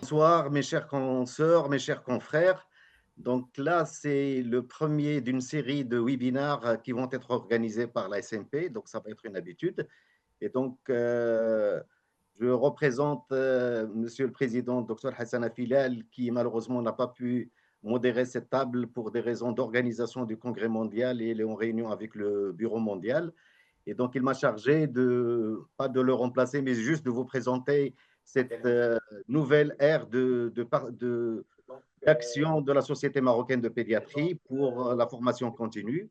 Bonsoir mes chères consoeurs, mes chers confrères. Donc là, c'est le premier d'une série de webinaires qui vont être organisés par la SMP, donc ça va être une habitude. Et donc, je représente Monsieur le Président, Dr Hassan Afilal, qui malheureusement n'a pas pu modérer cette table pour des raisons d'organisation du Congrès mondial et il est en réunion avec le Bureau mondial. Et donc, il m'a chargé de, pas de le remplacer, mais juste de vous présenter cette nouvelle ère d'action de la Société marocaine de pédiatrie pour la formation continue.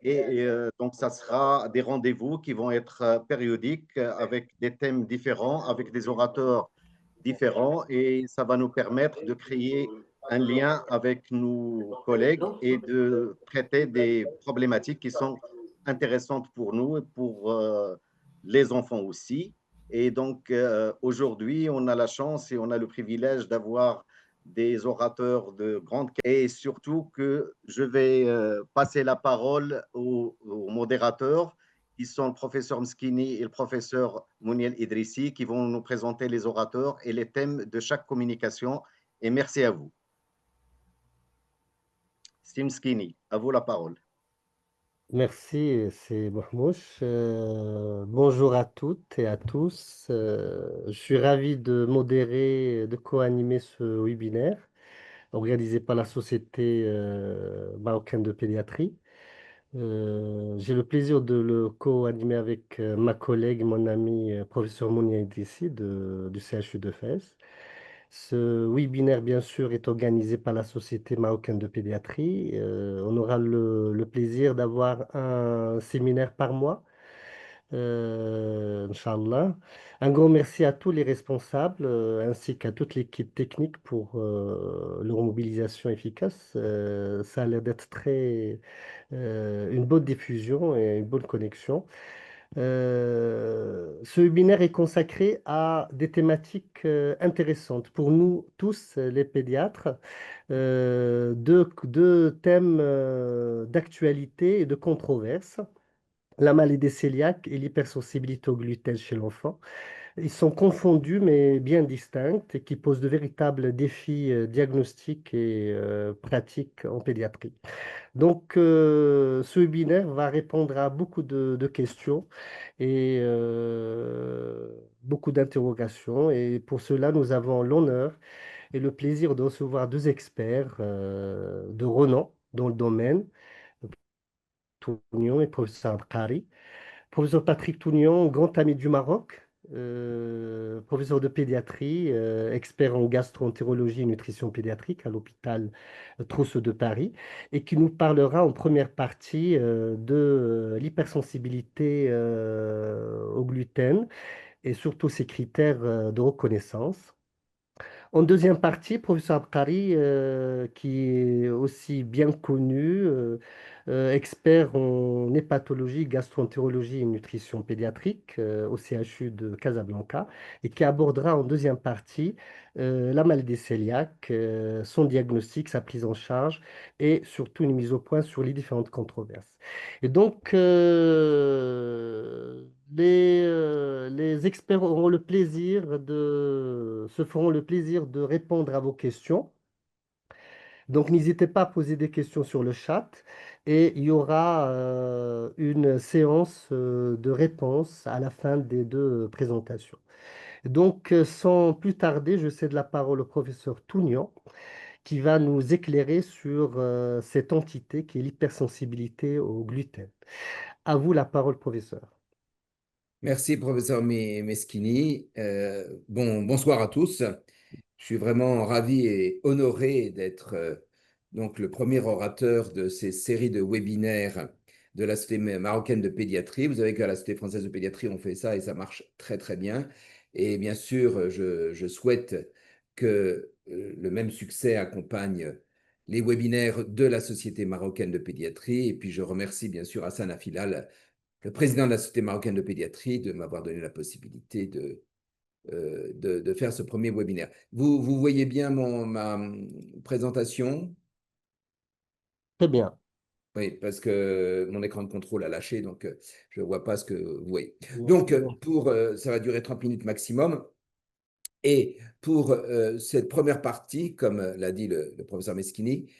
Et donc, ça sera des rendez-vous qui vont être périodiques avec des thèmes différents, avec des orateurs différents, et ça va nous permettre de créer un lien avec nos collègues et de traiter des problématiques qui sont intéressantes pour nous et pour les enfants aussi. Et donc, aujourd'hui, on a la chance et on a le privilège d'avoir des orateurs de grande qualité et surtout que je vais passer la parole aux modérateurs qui sont le professeur Mskini et le professeur Mouniel Idrissi qui vont nous présenter les orateurs et les thèmes de chaque communication. Et merci à vous. Sim Mskini, à vous la parole. Merci, c'est Mahmouch. Bonjour à toutes et à tous. Je suis ravi de modérer, de co-animer ce webinaire organisé par la Société marocaine de pédiatrie. J'ai le plaisir de le co-animer avec ma collègue, mon ami, professeur Mounia Idrissi du CHU de Fès. Ce webinaire, bien sûr, est organisé par la Société marocaine de pédiatrie. On aura le plaisir d'avoir un séminaire par mois, Inch'Allah. Un grand merci à tous les responsables ainsi qu'à toute l'équipe technique pour leur mobilisation efficace. Ça a l'air d'être une bonne diffusion et une bonne connexion. Ce webinaire est consacré à des thématiques intéressantes pour nous tous, les pédiatres, deux thèmes d'actualité et de controverse, la maladie cœliaque et l'hypersensibilité au gluten chez l'enfant. Ils sont confondus mais bien distincts et qui posent de véritables défis diagnostiques et pratiques en pédiatrie. Donc, ce webinaire va répondre à beaucoup de questions et beaucoup d'interrogations. Et pour cela, nous avons l'honneur et le plaisir de recevoir deux experts de renom dans le domaine, Tounion et professeur Abkari. Professeur Patrick Tounion, grand ami du Maroc, professeur de pédiatrie, expert en gastro-entérologie et nutrition pédiatrique à l'hôpital Trousseau de Paris, et qui nous parlera en première partie de l'hypersensibilité au gluten et surtout ses critères de reconnaissance. En deuxième partie, professeur Abkari, qui est aussi bien connu, expert en hépatologie, gastroentérologie et nutrition pédiatrique au CHU de Casablanca, et qui abordera en deuxième partie la maladie cœliaque, son diagnostic, sa prise en charge, et surtout une mise au point sur les différentes controverses. Et donc, les experts auront le plaisir se feront le plaisir de répondre à vos questions. Donc, n'hésitez pas à poser des questions sur le chat et il y aura une séance de réponses à la fin des deux présentations. Donc, sans plus tarder, je cède la parole au professeur Tounian qui va nous éclairer sur cette entité qui est l'hypersensibilité au gluten. À vous la parole, professeur. Merci, professeur Meschini. Bonsoir à tous. Je suis vraiment ravi et honoré d'être donc le premier orateur de ces séries de webinaires de la Société marocaine de pédiatrie. Vous savez qu'à la Société française de pédiatrie, on fait ça et ça marche très, très bien. Et bien sûr, je souhaite que le même succès accompagne les webinaires de la Société marocaine de pédiatrie. Et puis, je remercie bien sûr Hassan Afilal, le président de la Société marocaine de pédiatrie, de m'avoir donné la possibilité de faire ce premier webinaire. Vous voyez bien ma présentation? Très bien. Oui, parce que mon écran de contrôle a lâché, donc je ne vois pas ce que vous voyez. Donc, ça va durer 30 minutes maximum. Et pour cette première partie, comme l'a dit le professeur Meschini,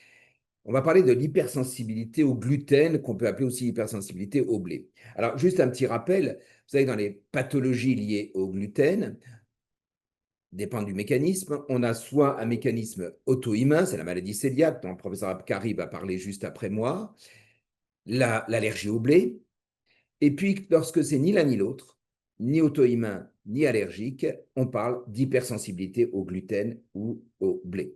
on va parler de l'hypersensibilité au gluten, qu'on peut appeler aussi hypersensibilité au blé. Alors, juste un petit rappel, vous savez, dans les pathologies liées au gluten, dépend du mécanisme. On a soit un mécanisme auto-immun, c'est la maladie cœliaque, dont le professeur Abkari va parler juste après moi, l'allergie au blé. Et puis, lorsque c'est ni l'un ni l'autre, ni auto-immun, ni allergique, on parle d'hypersensibilité au gluten ou au blé.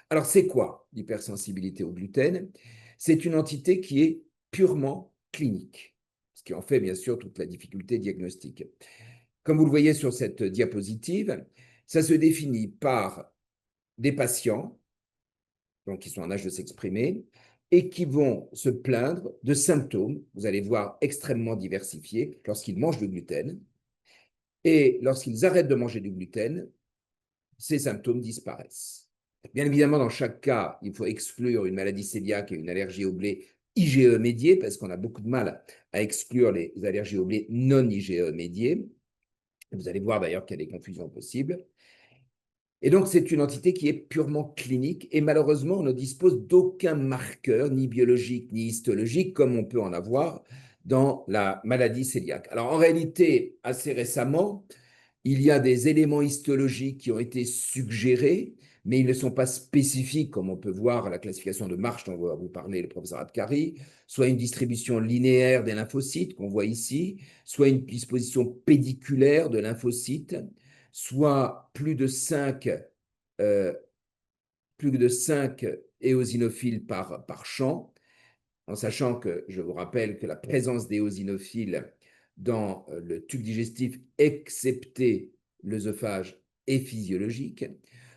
Alors, c'est quoi l'hypersensibilité au gluten? C'est une entité qui est purement clinique, ce qui en fait bien sûr toute la difficulté diagnostique. Comme vous le voyez sur cette diapositive, ça se définit par des patients donc qui sont en âge de s'exprimer, et qui vont se plaindre de symptômes, vous allez voir, extrêmement diversifiés lorsqu'ils mangent du gluten. Et lorsqu'ils arrêtent de manger du gluten, ces symptômes disparaissent. Bien évidemment, dans chaque cas, il faut exclure une maladie cœliaque et une allergie au blé IgE médiée, parce qu'on a beaucoup de mal à exclure les allergies au blé non IgE médiées. Vous allez voir d'ailleurs qu'il y a des confusions possibles. Et donc, c'est une entité qui est purement clinique et malheureusement, on ne dispose d'aucun marqueur, ni biologique, ni histologique, comme on peut en avoir dans la maladie cœliaque. Alors, en réalité, assez récemment, il y a des éléments histologiques qui ont été suggérés, mais ils ne sont pas spécifiques, comme on peut voir à la classification de Marsh dont va vous parler le professeur Abkari, soit une distribution linéaire des lymphocytes qu'on voit ici, soit une disposition pédiculaire de lymphocytes, soit euh, plus de 5 éosinophiles par champ, en sachant que je vous rappelle que la présence d'éosinophiles dans le tube digestif, excepté l'œsophage, est physiologique.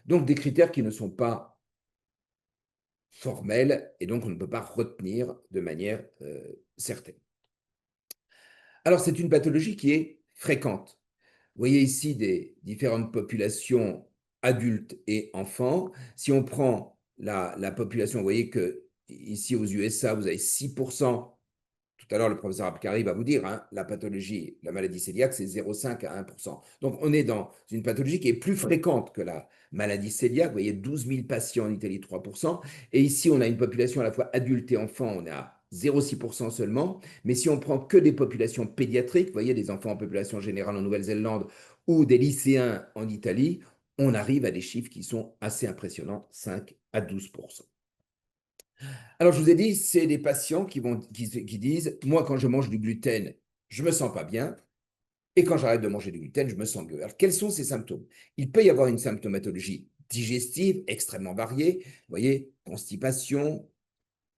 Donc des critères qui ne sont pas formels et donc on ne peut pas retenir de manière certaine. Alors c'est une pathologie qui est fréquente. Vous voyez ici des différentes populations adultes et enfants. Si on prend la population, vous voyez que ici aux USA, vous avez 6%. Tout à l'heure, le professeur Abkari va vous dire, hein, la pathologie, la maladie cœliaque, c'est 0,5 à 1%. Donc, on est dans une pathologie qui est plus fréquente que la maladie cœliaque. Vous voyez, 12 000 patients en Italie, 3%. Et ici, on a une population à la fois adulte et enfant, on est à 0,6% seulement. Mais si on prend que des populations pédiatriques, vous voyez, des enfants en population générale en Nouvelle-Zélande ou des lycéens en Italie, on arrive à des chiffres qui sont assez impressionnants, 5 à 12%. Alors, je vous ai dit, c'est des patients qui disent, moi, quand je mange du gluten, je ne me sens pas bien, et quand j'arrête de manger du gluten, je me sens mieux. Alors, quels sont ces symptômes? Il peut y avoir une symptomatologie digestive extrêmement variée. Vous voyez, constipation,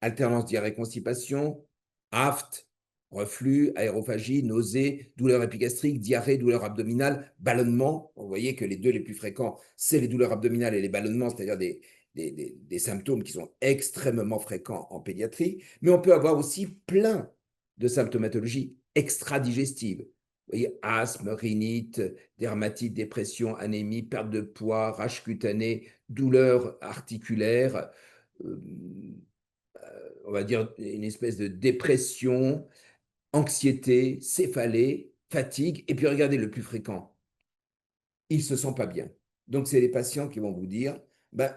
alternance diarrhée-constipation, aphte, reflux, aérophagie, nausées, douleurs épigastriques, diarrhée, douleurs abdominales, ballonnement. Vous voyez que les deux les plus fréquents, c'est les douleurs abdominales et les ballonnements, c'est-à-dire des symptômes qui sont extrêmement fréquents en pédiatrie. Mais on peut avoir aussi plein de symptomatologies extra-digestives. Vous voyez, asthme, rhinite, dermatite, dépression, anémie, perte de poids, rage cutanée, douleurs articulaires, on va dire une espèce de dépression, anxiété, céphalée, fatigue. Et puis regardez le plus fréquent, ils ne se sentent pas bien. Donc c'est les patients qui vont vous dire, ben,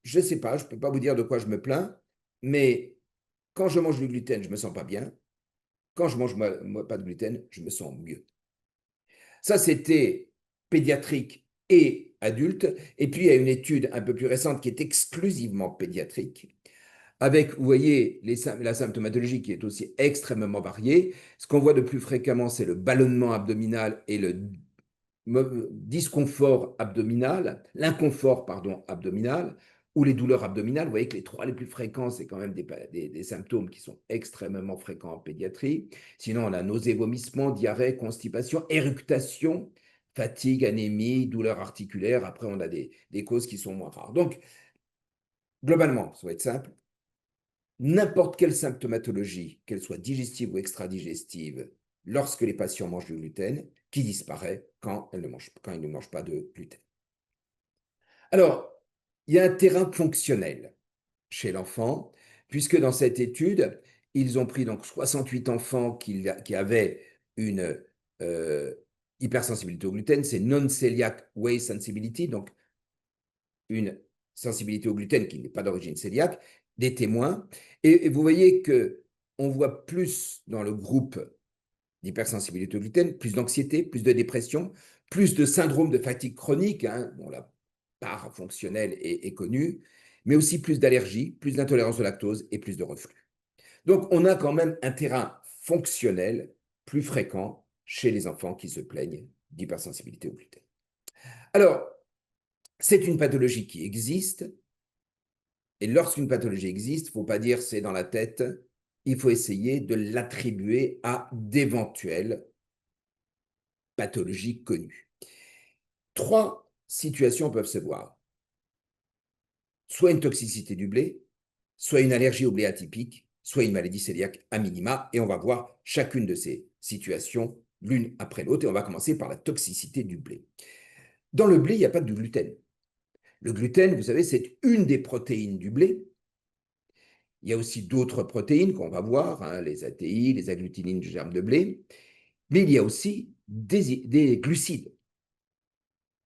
je ne sais pas, je ne peux pas vous dire de quoi je me plains, mais quand je mange du gluten, je ne me sens pas bien. Quand je mange pas de gluten, je me sens mieux. Ça, c'était pédiatrique et adulte. Et puis, il y a une étude un peu plus récente qui est exclusivement pédiatrique, avec, vous voyez, la symptomatologie qui est aussi extrêmement variée. Ce qu'on voit de plus fréquemment, c'est le ballonnement abdominal et le disconfort abdominal, l'inconfort, pardon, abdominal, ou les douleurs abdominales. Vous voyez que les trois les plus fréquents, c'est quand même des symptômes qui sont extrêmement fréquents en pédiatrie. Sinon, on a nausées, vomissements, diarrhée, constipation, éructation, fatigue, anémie, douleurs articulaires. Après, on a des causes qui sont moins rares. Donc, globalement, ça va être simple. N'importe quelle symptomatologie, qu'elle soit digestive ou extra-digestive, lorsque les patients mangent du gluten, qui disparaît quand ils ne mangent pas de gluten. Alors, il y a un terrain fonctionnel chez l'enfant, puisque dans cette étude, ils ont pris donc 68 enfants qui avaient une hypersensibilité au gluten, c'est non-celiac whey sensibility, donc une sensibilité au gluten qui n'est pas d'origine cœliaque, des témoins. Et vous voyez qu'on voit plus dans le groupe d'hypersensibilité au gluten, plus d'anxiété, plus de dépression, plus de syndrome de fatigue chronique, hein, dont la part fonctionnelle est connue, mais aussi plus d'allergie, plus d'intolérance au lactose et plus de reflux. Donc, on a quand même un terrain fonctionnel plus fréquent chez les enfants qui se plaignent d'hypersensibilité au gluten. Alors, c'est une pathologie qui existe, et lorsqu'une pathologie existe, il ne faut pas dire c'est dans la tête, il faut essayer de l'attribuer à d'éventuelles pathologies connues. 3 situations peuvent se voir. Soit une toxicité du blé, soit une allergie au blé atypique, soit une maladie cœliaque à minima, et on va voir chacune de ces situations l'une après l'autre, et on va commencer par la toxicité du blé. Dans le blé, il n'y a pas de gluten. Le gluten, vous savez, c'est une des protéines du blé. Il y a aussi d'autres protéines qu'on va voir, hein, les ATI, les agglutinines du germe de blé, mais il y a aussi des glucides,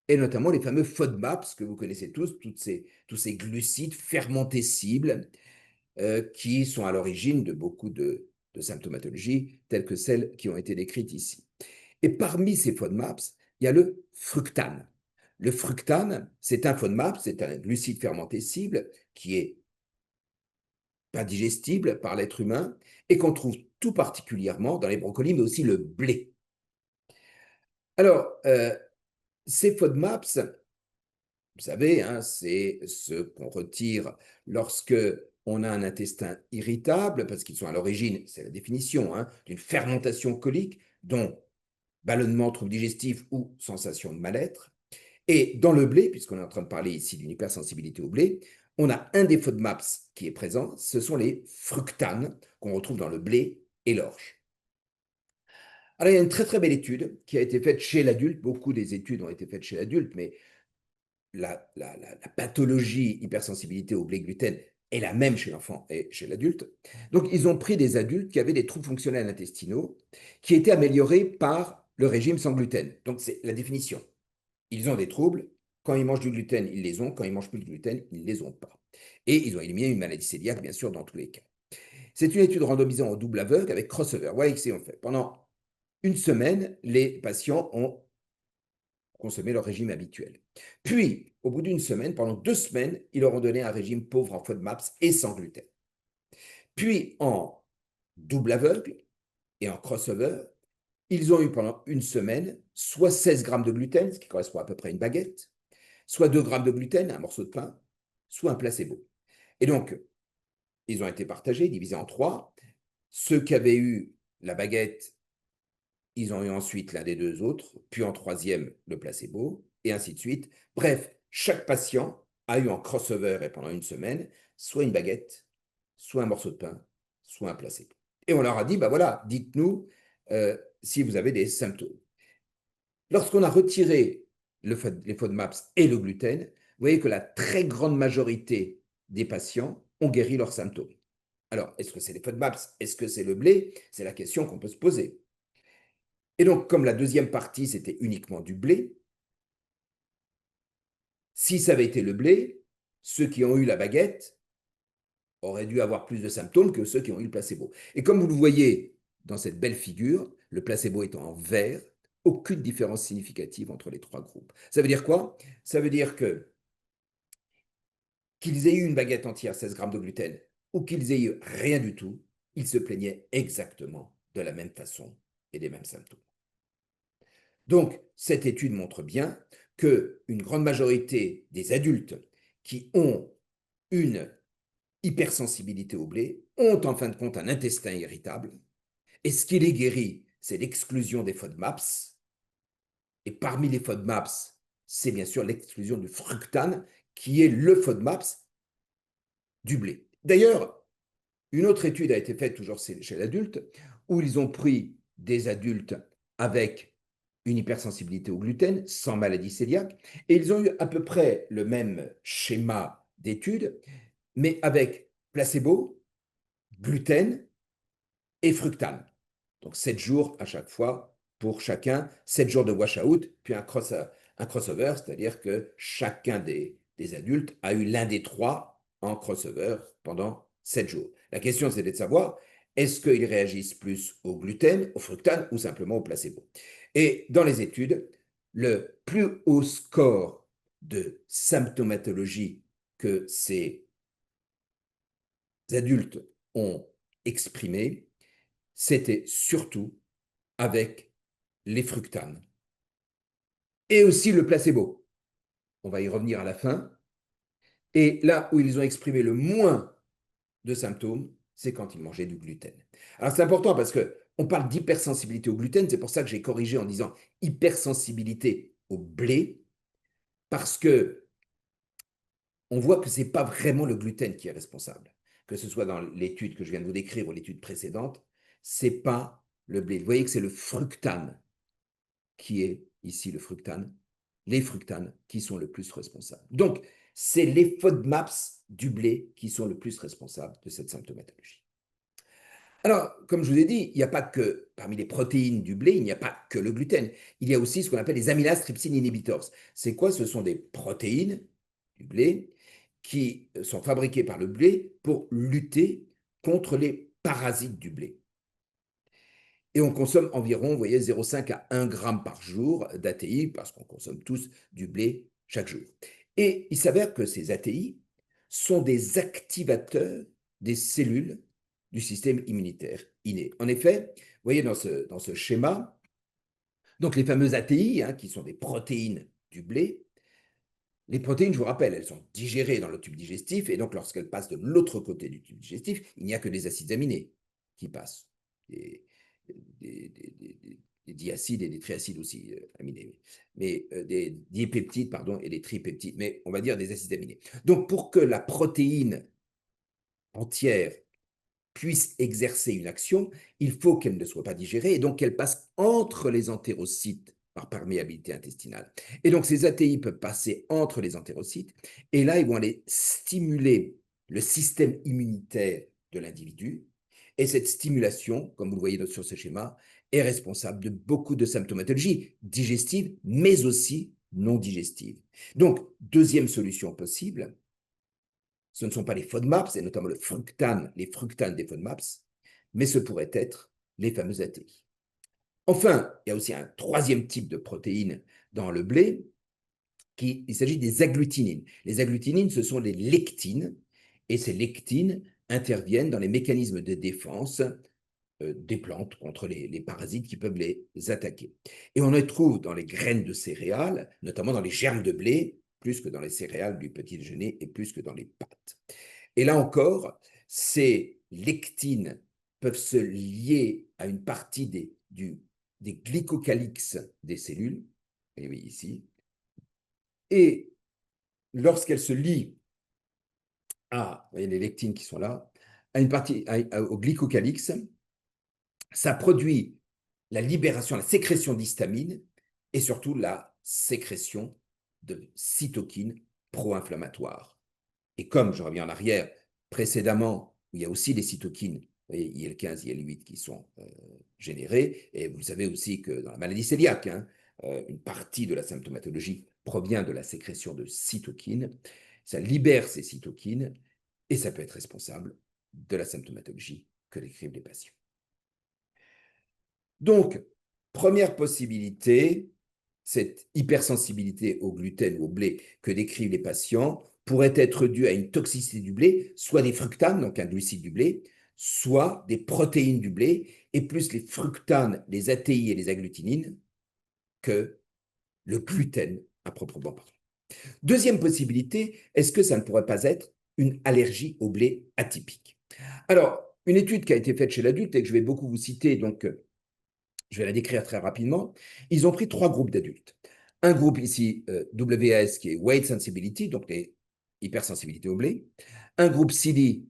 et notamment les fameux FODMAPs que vous connaissez tous, tous ces glucides fermentescibles qui sont à l'origine de beaucoup de symptomatologies telles que celles qui ont été décrites ici. Et parmi ces FODMAPs, il y a le fructane. Le fructane, c'est un FODMAP, c'est un glucide fermentescible qui est pas digestible par l'être humain et qu'on trouve tout particulièrement dans les brocolis, mais aussi le blé. Alors, ces FODMAPs, vous savez, hein, c'est ce qu'on retire lorsque on a un intestin irritable, parce qu'ils sont à l'origine, c'est la définition, hein, d'une fermentation colique, dont ballonnement, trouble digestif ou sensation de mal-être. Et dans le blé, puisqu'on est en train de parler ici d'une hypersensibilité au blé, on a un des FODMAPs qui est présent, ce sont les fructanes qu'on retrouve dans le blé et l'orge. Alors, il y a une très très belle étude qui a été faite chez l'adulte, beaucoup des études ont été faites chez l'adulte, mais la pathologie hypersensibilité au blé gluten est la même chez l'enfant et chez l'adulte. Donc, ils ont pris des adultes qui avaient des troubles fonctionnels intestinaux qui étaient améliorés par le régime sans gluten. Donc, c'est la définition. Ils ont des troubles. Quand ils mangent du gluten, ils les ont. Quand ils mangent plus de gluten, ils ne les ont pas. Et ils ont éliminé une maladie cœliaque, bien sûr, dans tous les cas. C'est une étude randomisée en double aveugle avec crossover. Voilà ce qu'on fait. Pendant une semaine, les patients ont consommé leur régime habituel. Puis, au bout d'une semaine, pendant 2 semaines, ils leur ont donné un régime pauvre en FODMAPs et sans gluten. Puis, en double aveugle et en crossover, ils ont eu pendant une semaine soit 16 grammes de gluten, ce qui correspond à peu près à une baguette, soit 2 grammes de gluten, un morceau de pain, soit un placebo. Et donc, ils ont été partagés, divisés en 3. Ceux qui avaient eu la baguette, ils ont eu ensuite l'un des 2 autres, puis en troisième, le placebo, et ainsi de suite. Bref, chaque patient a eu en crossover et pendant une semaine, soit une baguette, soit un morceau de pain, soit un placebo. Et on leur a dit, bah voilà, dites-nous si vous avez des symptômes. Lorsqu'on a retiré les FODMAPs et le gluten, vous voyez que la très grande majorité des patients ont guéri leurs symptômes. Alors, est-ce que c'est les FODMAPs? Est-ce que c'est le blé? C'est la question qu'on peut se poser. Et donc, comme la deuxième partie, c'était uniquement du blé, si ça avait été le blé, ceux qui ont eu la baguette auraient dû avoir plus de symptômes que ceux qui ont eu le placebo. Et comme vous le voyez dans cette belle figure, le placebo étant en vert, aucune différence significative entre les 3 groupes. Ça veut dire quoi? Ça veut dire qu'ils aient eu une baguette entière, 16 grammes de gluten, ou qu'ils aient eu rien du tout, ils se plaignaient exactement de la même façon et des mêmes symptômes. Donc, cette étude montre bien qu'une grande majorité des adultes qui ont une hypersensibilité au blé ont en fin de compte un intestin irritable. Et ce qui les guérit, c'est l'exclusion des FODMAPs. Et parmi les FODMAPs, c'est bien sûr l'exclusion du fructane, qui est le FODMAPs du blé. D'ailleurs, une autre étude a été faite toujours chez l'adulte, où ils ont pris des adultes avec une hypersensibilité au gluten, sans maladie cœliaque, et ils ont eu à peu près le même schéma d'étude, mais avec placebo, gluten et fructane. Donc 7 jours à chaque fois pour chacun, 7 jours de wash-out, puis un crossover, c'est-à-dire que chacun des adultes a eu l'un des trois en crossover pendant 7 jours. La question, c'était de savoir, est-ce qu'ils réagissent plus au gluten, au fructane ou simplement au placebo? Et dans les études, le plus haut score de symptomatologie que ces adultes ont exprimé, c'était surtout avec les fructanes et aussi le placebo. On va y revenir à la fin. Et là où ils ont exprimé le moins de symptômes, c'est quand ils mangeaient du gluten. Alors c'est important parce qu'on parle d'hypersensibilité au gluten, c'est pour ça que j'ai corrigé en disant hypersensibilité au blé, parce que on voit que ce n'est pas vraiment le gluten qui est responsable. Que ce soit dans l'étude que je viens de vous décrire ou l'étude précédente, ce n'est pas le blé. Vous voyez que c'est le fructane qui est ici le fructane, les fructanes qui sont le plus responsables. Donc, c'est les FODMAPs du blé qui sont le plus responsables de cette symptomatologie. Alors, comme je vous ai dit, il n'y a pas que, parmi les protéines du blé, il n'y a pas que le gluten. Il y a aussi ce qu'on appelle les amylase trypsin inhibitors. C'est quoi? Ce sont des protéines du blé qui sont fabriquées par le blé pour lutter contre les parasites du blé. Et on consomme environ, vous voyez, 0,5 à 1 gramme par jour d'ATI, parce qu'on consomme tous du blé chaque jour. Et il s'avère que ces ATI sont des activateurs des cellules du système immunitaire inné. En effet, vous voyez dans ce schéma, donc les fameuses ATI, qui sont des protéines du blé, les protéines, je vous rappelle, elles sont digérées dans le tube digestif, et donc lorsqu'elles passent de l'autre côté du tube digestif, il n'y a que des acides aminés qui passent. Des diacides et des triacides aussi aminés, mais des dipeptides, pardon, et des tripeptides, mais on va dire des acides aminés. Donc, pour que la protéine entière puisse exercer une action, il faut qu'elle ne soit pas digérée et donc qu'elle passe entre les entérocytes par perméabilité intestinale. Et donc, ces ATI peuvent passer entre les entérocytes et là, ils vont aller stimuler le système immunitaire de l'individu. Et cette stimulation, comme vous le voyez sur ce schéma, est responsable de beaucoup de symptomatologies digestives, mais aussi non digestives. Donc, deuxième solution possible, ce ne sont pas les FODMAPs, et notamment le fructane, les fructanes des FODMAPs, mais ce pourrait être les fameux ATI. Enfin, il y a aussi un troisième type de protéines dans le blé, il s'agit des agglutinines. Les agglutinines, ce sont les lectines, et ces lectines interviennent dans les mécanismes de défense des plantes contre les parasites qui peuvent les attaquer. Et on les trouve dans les graines de céréales, notamment dans les germes de blé, plus que dans les céréales du petit déjeuner et plus que dans les pâtes. Et là encore, ces lectines peuvent se lier à une partie des glycocalyx des cellules, et oui, ici, et lorsqu'elles se lient à, vous voyez les lectines qui sont là, à une partie, au glycocalyx, ça produit la libération, la sécrétion d'histamine et surtout la sécrétion de cytokines pro-inflammatoires. Et comme je reviens en arrière, précédemment, il y a aussi des cytokines, vous voyez, IL-15, IL-8 qui sont générées. Et vous savez aussi que dans la maladie cœliaque, une partie de la symptomatologie provient de la sécrétion de cytokines. Ça libère ces cytokines et ça peut être responsable de la symptomatologie que décrivent les patients. Donc, première possibilité, cette hypersensibilité au gluten ou au blé que décrivent les patients pourrait être due à une toxicité du blé, soit des fructanes, donc un glucide du blé, soit des protéines du blé, et plus les fructanes, les ATI et les agglutinines que le gluten à proprement parler. Deuxième possibilité, est-ce que ça ne pourrait pas être une allergie au blé atypique? Alors, une étude qui a été faite chez l'adulte et que je vais beaucoup vous citer, donc je vais la décrire très rapidement. Ils ont pris 3 groupes d'adultes. Un groupe ici, WAS, qui est Weight Sensibility, donc les hypersensibilités au blé. Un groupe CD,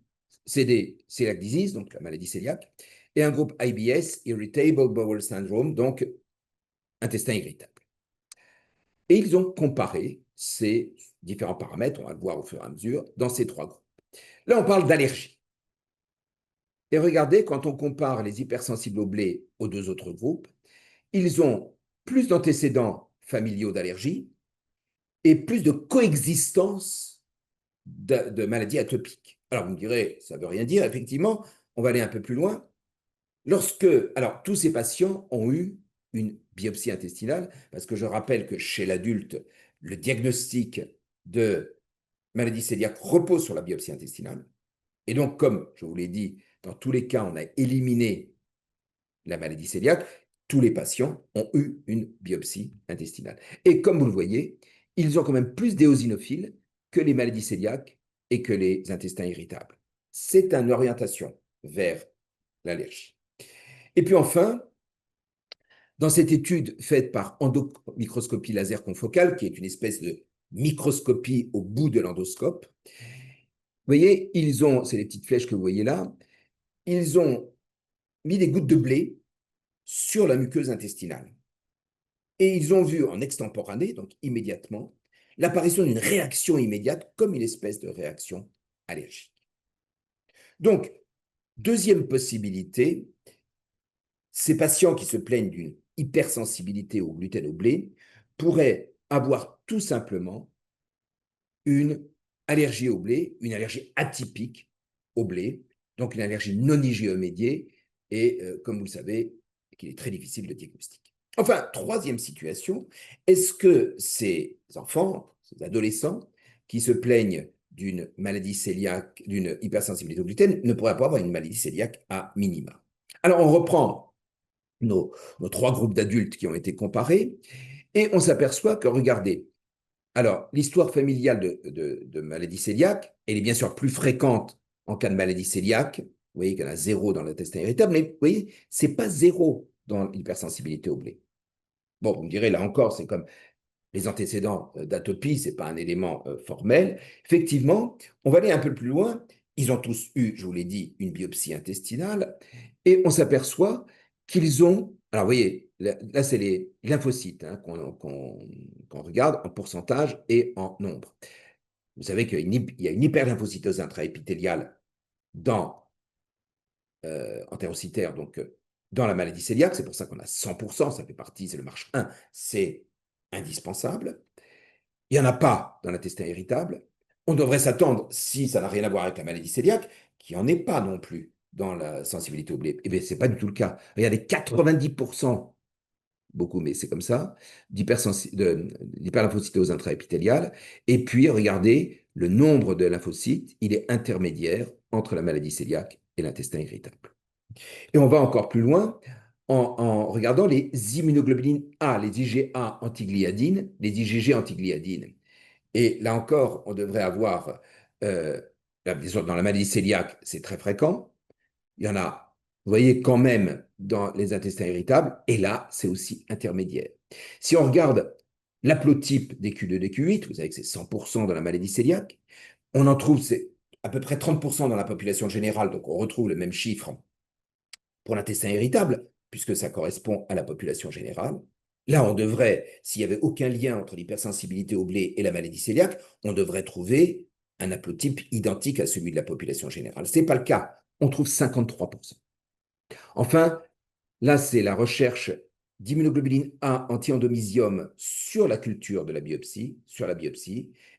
Celiac Disease, donc la maladie cœliaque. Et un groupe IBS, Irritable Bowel Syndrome, donc intestin irritable. Et ils ont comparé ces différents paramètres, on va le voir au fur et à mesure, dans ces 3 groupes. Là, on parle d'allergie. Et regardez, quand on compare les hypersensibles au blé aux 2 autres groupes, ils ont plus d'antécédents familiaux d'allergie et plus de coexistence de maladies atopiques. Alors, vous me direz, ça ne veut rien dire. Effectivement, on va aller un peu plus loin. Alors, tous ces patients ont eu une biopsie intestinale, parce que je rappelle que chez l'adulte, le diagnostic de maladie cœliaque repose sur la biopsie intestinale. Et donc, comme je vous l'ai dit, dans tous les cas, on a éliminé la maladie cœliaque, tous les patients ont eu une biopsie intestinale. Et comme vous le voyez, ils ont quand même plus d'éosinophiles que les maladies cœliaques et que les intestins irritables. C'est une orientation vers l'allergie. Et puis enfin, dans cette étude faite par endomicroscopie laser confocale, qui est une espèce de microscopie au bout de l'endoscope, vous voyez, c'est les petites flèches que vous voyez là, ils ont mis des gouttes de blé sur la muqueuse intestinale. Et ils ont vu en extemporané, donc immédiatement, l'apparition d'une réaction immédiate comme une espèce de réaction allergique. Donc, deuxième possibilité, ces patients qui se plaignent d'une hypersensibilité au gluten au blé pourraient avoir tout simplement une allergie au blé, une allergie atypique au blé, donc une allergie non IgE-médiée, et comme vous le savez, qu'il est très difficile de diagnostiquer. Enfin, troisième situation, est-ce que ces enfants, ces adolescents qui se plaignent d'une maladie cœliaque, d'une hypersensibilité au gluten, ne pourraient pas avoir une maladie cœliaque à minima? Alors, on reprend nos trois groupes d'adultes qui ont été comparés et on s'aperçoit que, regardez, alors, l'histoire familiale de maladie cœliaque, elle est bien sûr plus fréquente en cas de maladie cœliaque. Vous voyez qu'il y en a 0 dans l'intestin irritable, mais vous voyez, ce n'est pas 0 dans l'hypersensibilité au blé. Bon, vous me direz, là encore, c'est comme les antécédents d'atopie, ce n'est pas un élément formel. Effectivement, on va aller un peu plus loin. Ils ont tous eu, je vous l'ai dit, une biopsie intestinale et on s'aperçoit qu'ils ont, alors vous voyez, là c'est les lymphocytes hein, qu'on regarde en pourcentage et en nombre. Vous savez qu'il y a une hyperlymphocytose intraépithéliale entérocytaire, donc dans la maladie cœliaque, c'est pour ça qu'on a 100%, ça fait partie, c'est le marche 1, c'est indispensable. Il n'y en a pas dans l'intestin irritable. On devrait s'attendre, si ça n'a rien à voir avec la maladie cœliaque, qu'il n'y en ait pas non plus dans la sensibilité au blé. Eh bien, ce n'est pas du tout le cas. Regardez, 90%, beaucoup, mais c'est comme ça, d'hyperlymphocytose intraépithéliale. Et puis, regardez, le nombre de lymphocytes, il est intermédiaire entre la maladie cœliaque et l'intestin irritable. Et on va encore plus loin en regardant les immunoglobulines A, les IgA antigliadines, les IgG antigliadines. Et là encore, on devrait avoir, dans la maladie cœliaque, c'est très fréquent. Il y en a, vous voyez, quand même dans les intestins irritables. Et là, c'est aussi intermédiaire. Si on regarde l'haplotype des Q2, des Q8, vous savez que c'est 100% dans la maladie cœliaque, on en trouve, c'est à peu près 30% dans la population générale, donc on retrouve le même chiffre pour l'intestin irritable, puisque ça correspond à la population générale. Là, on devrait, s'il n'y avait aucun lien entre l'hypersensibilité au blé et la maladie cœliaque, on devrait trouver un haplotype identique à celui de la population générale. Ce n'est pas le cas. On trouve 53%. Enfin, là, c'est la recherche d'immunoglobuline A anti-endomysium sur la culture de la biopsie,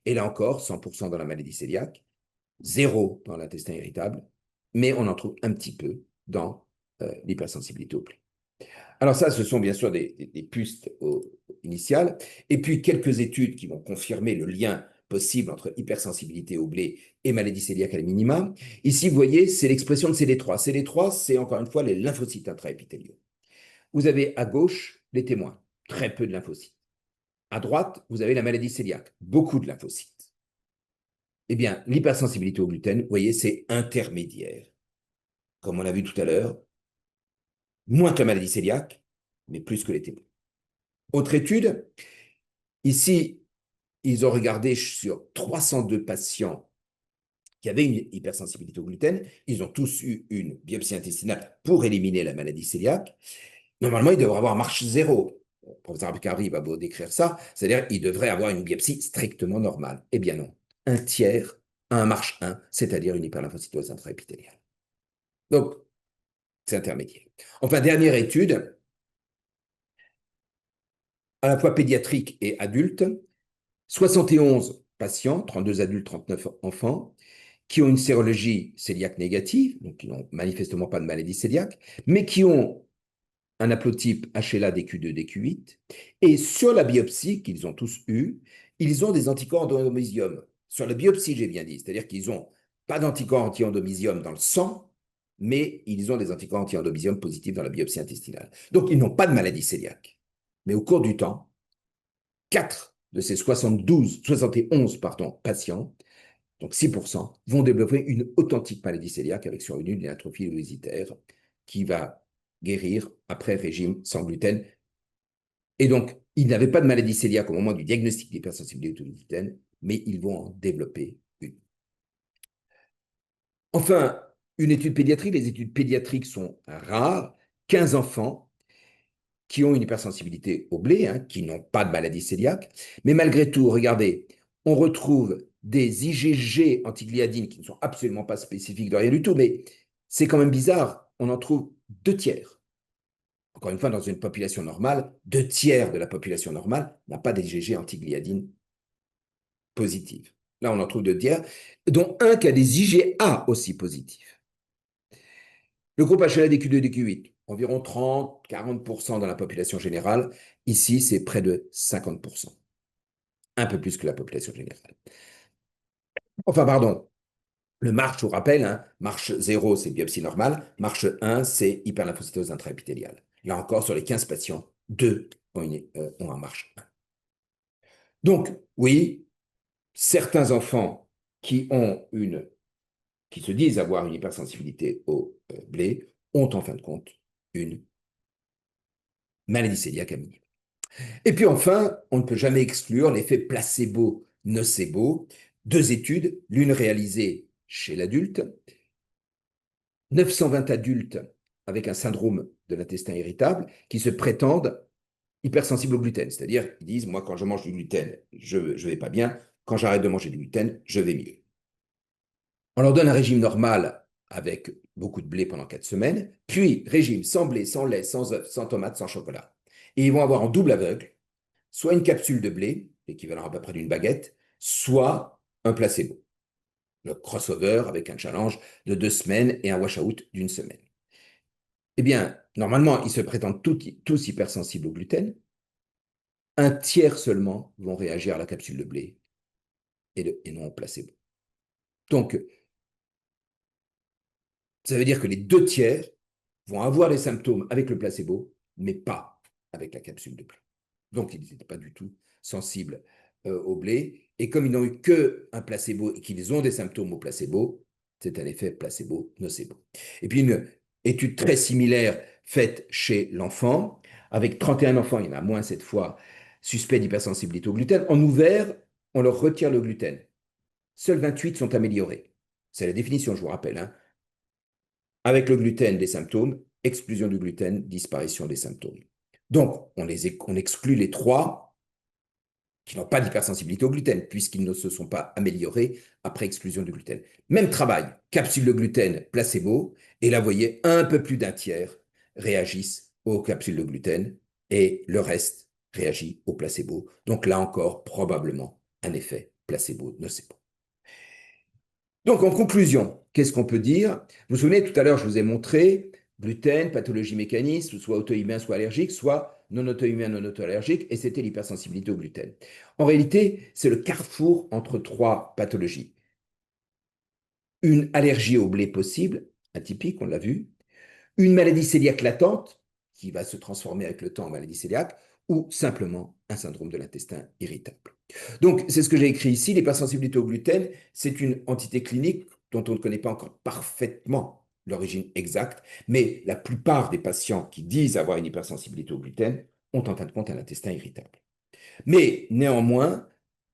Et là encore, 100% dans la maladie cœliaque, 0 dans l'intestin irritable, mais on en trouve un petit peu dans l'hypersensibilité au blé. Alors ça, ce sont bien sûr des pistes initiales, et puis quelques études qui vont confirmer le lien possible entre hypersensibilité au blé et maladie cœliaque à la minima. Ici, vous voyez, c'est l'expression de CD3. CD3, c'est encore une fois les lymphocytes intraépithéliaux. Vous avez à gauche les témoins, très peu de lymphocytes. À droite, vous avez la maladie cœliaque, beaucoup de lymphocytes. Eh bien, l'hypersensibilité au gluten, vous voyez, c'est intermédiaire. Comme on l'a vu tout à l'heure, moins que la maladie cœliaque, mais plus que les témoins. Autre étude, ici, ils ont regardé sur 302 patients qui avaient une hypersensibilité au gluten. Ils ont tous eu une biopsie intestinale pour éliminer la maladie cœliaque. Normalement, ils devraient avoir marche 0. Le professeur Abkari va vous décrire ça, c'est-à-dire qu'ils devraient avoir une biopsie strictement normale. Eh bien non, un tiers a un marche 1, c'est-à-dire une hyperlymphocytose intraépithéliale. Donc, c'est intermédiaire. Enfin, dernière étude, à la fois pédiatriques et adultes, 71 patients, 32 adultes, 39 enfants, qui ont une sérologie cœliaque négative, donc qui n'ont manifestement pas de maladie cœliaque, mais qui ont un haplotype HLA DQ2, DQ8, et sur la biopsie qu'ils ont tous eue, ils ont des anticorps d'endomysium. Sur la biopsie, j'ai bien dit, c'est-à-dire qu'ils n'ont pas d'anticorps anti-endomysium dans le sang, mais ils ont des anticorps anti-endomysium positifs dans la biopsie intestinale. Donc, ils n'ont pas de maladie cœliaque. Mais au cours du temps, 4 de ces 71 patients, donc 6%, vont développer une authentique maladie cœliaque avec survenue d'une atrophie obésitaire qui va guérir après régime sans gluten. Et donc, ils n'avaient pas de maladie cœliaque au moment du diagnostic d'hypersensibilité au gluten, mais ils vont en développer une. Enfin, une étude pédiatrique. Les études pédiatriques sont rares. 15 enfants qui ont une hypersensibilité au blé, qui n'ont pas de maladie cœliaque. Mais malgré tout, regardez, on retrouve des IgG antigliadines qui ne sont absolument pas spécifiques de rien du tout, mais c'est quand même bizarre, on en trouve 2/3. Encore une fois, dans une population normale, 2/3 de la population normale n'a pas d'IgG antigliadines positives. Là, on en trouve 2/3, dont un qui a des IgA aussi positifs. Le groupe HLA-DQ2, DQ8, environ 30-40% dans la population générale. Ici, c'est près de 50%. Un peu plus que la population générale. Enfin, pardon, le marche, je vous rappelle, marche 0, c'est biopsie normale. Marche 1, c'est hyperlymphocytose intraépithéliale. Là encore, sur les 15 patients, 2 ont un marche 1. Donc, oui, certains enfants qui se disent avoir une hypersensibilité au blé ont en fin de compte une maladie cœliaque à minima. Et puis enfin, on ne peut jamais exclure l'effet placebo-nocebo. 2 études, l'une réalisée chez l'adulte, 920 adultes avec un syndrome de l'intestin irritable qui se prétendent hypersensibles au gluten. C'est-à-dire, ils disent, moi, quand je mange du gluten, je ne vais pas bien. Quand j'arrête de manger du gluten, je vais mieux. On leur donne un régime normal avec beaucoup de blé pendant 4 semaines, puis régime sans blé, sans lait, sans œufs, sans tomates, sans chocolat. Et ils vont avoir en double aveugle soit une capsule de blé, l'équivalent à peu près d'une baguette, soit un placebo. Le crossover avec un challenge de 2 semaines et un wash-out d'1 semaine. Eh bien, normalement, ils se prétendent tous hypersensibles au gluten. 1/3 seulement vont réagir à la capsule de blé et non au placebo. Donc, ça veut dire que les 2/3 vont avoir des symptômes avec le placebo, mais pas avec la capsule de blé. Donc, ils n'étaient pas du tout sensibles au blé. Et comme ils n'ont eu qu'un placebo et qu'ils ont des symptômes au placebo, c'est un effet placebo-nocebo. Et puis, une étude très similaire faite chez l'enfant, avec 31 enfants, il y en a moins cette fois, suspects d'hypersensibilité au gluten. En ouvert, on leur retire le gluten. Seuls 28 sont améliorés. C'est la définition, je vous rappelle. Avec le gluten, des symptômes, exclusion du gluten, disparition des symptômes. Donc, on exclut les 3 qui n'ont pas d'hypersensibilité au gluten, puisqu'ils ne se sont pas améliorés après exclusion du gluten. Même travail, capsule de gluten, placebo, et là, vous voyez, un peu plus d'1/3 réagissent aux capsules de gluten, et le reste réagit au placebo. Donc là encore, probablement un effet placebo-nocebo. Donc, en conclusion, qu'est-ce qu'on peut dire? Vous vous souvenez, tout à l'heure, je vous ai montré gluten, pathologie mécaniste, soit auto-immun, soit allergique, soit non auto-immun, non auto-allergique, et c'était l'hypersensibilité au gluten. En réalité, c'est le carrefour entre 3 pathologies. Une allergie au blé possible, atypique, on l'a vu, une maladie cœliaque latente, qui va se transformer avec le temps en maladie cœliaque, ou simplement un syndrome de l'intestin irritable. Donc, c'est ce que j'ai écrit ici. L'hypersensibilité au gluten, c'est une entité clinique dont on ne connaît pas encore parfaitement l'origine exacte, mais la plupart des patients qui disent avoir une hypersensibilité au gluten ont en fin de compte un intestin irritable. Mais néanmoins,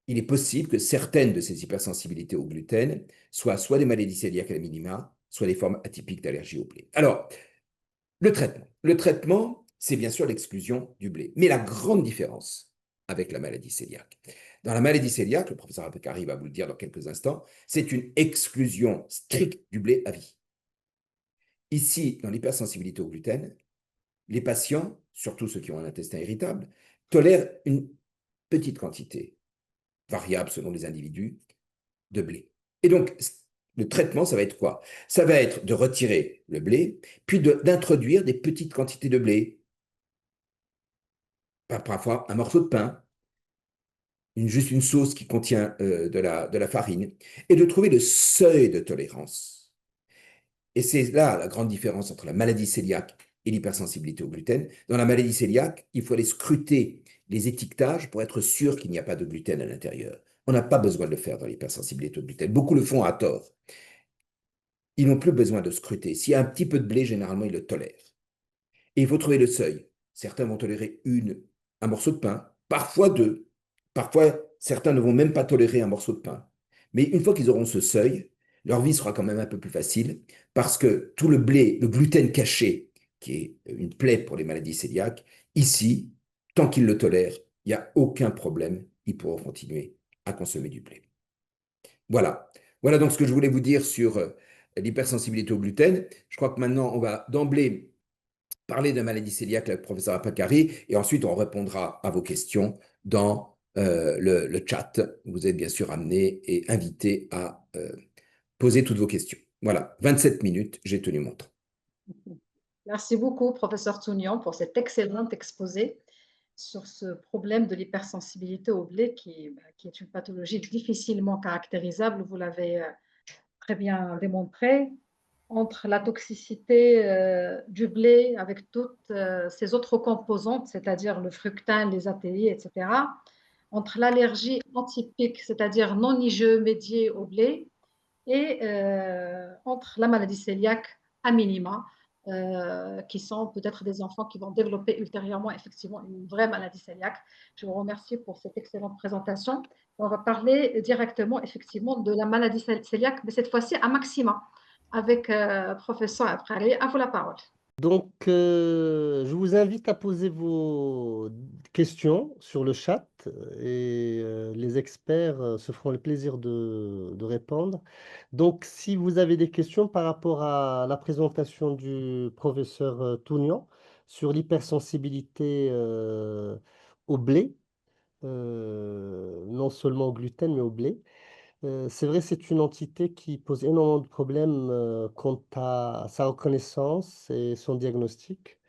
il est possible que certaines de ces hypersensibilités au gluten soient soit des maladies cœliaques à la minima, soit des formes atypiques d'allergie au blé. Alors, le traitement. Le traitement, c'est bien sûr l'exclusion du blé. Mais la grande différence avec la maladie cœliaque. Dans la maladie cœliaque, le professeur Abekari va vous le dire dans quelques instants, c'est une exclusion stricte du blé à vie. Ici, dans l'hypersensibilité au gluten, les patients, surtout ceux qui ont un intestin irritable, tolèrent une petite quantité, variable selon les individus, de blé. Et donc, le traitement, ça va être quoi? Ça va être de retirer le blé, puis d'introduire des petites quantités de blé, parfois un morceau de pain, juste une sauce qui contient de la farine, et de trouver le seuil de tolérance. Et c'est là la grande différence entre la maladie cœliaque et l'hypersensibilité au gluten. Dans la maladie cœliaque, il faut aller scruter les étiquetages pour être sûr qu'il n'y a pas de gluten à l'intérieur. On n'a pas besoin de le faire dans l'hypersensibilité au gluten. Beaucoup le font à tort. Ils n'ont plus besoin de scruter. S'il y a un petit peu de blé, généralement, ils le tolèrent. Et il faut trouver le seuil. Certains vont tolérer un morceau de pain, parfois deux. Parfois, certains ne vont même pas tolérer un morceau de pain. Mais une fois qu'ils auront ce seuil, leur vie sera quand même un peu plus facile parce que tout le blé, le gluten caché, qui est une plaie pour les maladies cœliaques, ici, tant qu'ils le tolèrent, il n'y a aucun problème. Ils pourront continuer à consommer du blé. Voilà. Voilà donc ce que je voulais vous dire sur l'hypersensibilité au gluten. Je crois que maintenant, on va d'emblée parler de maladie cœliaque avec le professeur Apakari et ensuite on répondra à vos questions dans le chat. Vous êtes bien sûr amenés et invités à poser toutes vos questions. Voilà, 27 minutes, j'ai tenu mon temps. Merci beaucoup, professeur Tounian, pour cet excellent exposé sur ce problème de l'hypersensibilité au blé qui est une pathologie difficilement caractérisable. Vous l'avez très bien démontré. Entre la toxicité du blé avec toutes ses autres composantes, c'est-à-dire le fructane, les ATI, etc., entre l'allergie atypique, c'est-à-dire non IgE médiée au blé, et entre la maladie cœliaque à minima, qui sont peut-être des enfants qui vont développer ultérieurement effectivement une vraie maladie cœliaque. Je vous remercie pour cette excellente présentation. On va parler directement effectivement de la maladie cœliaque, mais cette fois-ci à maxima, avec professeur Apakari. À vous la parole. Donc, je vous invite à poser vos questions sur le chat et les experts se feront le plaisir de répondre. Donc, si vous avez des questions par rapport à la présentation du professeur Tounian sur l'hypersensibilité au blé, non seulement au gluten, mais au blé, c'est vrai, c'est une entité qui pose énormément de problèmes quant à sa reconnaissance et son diagnostic.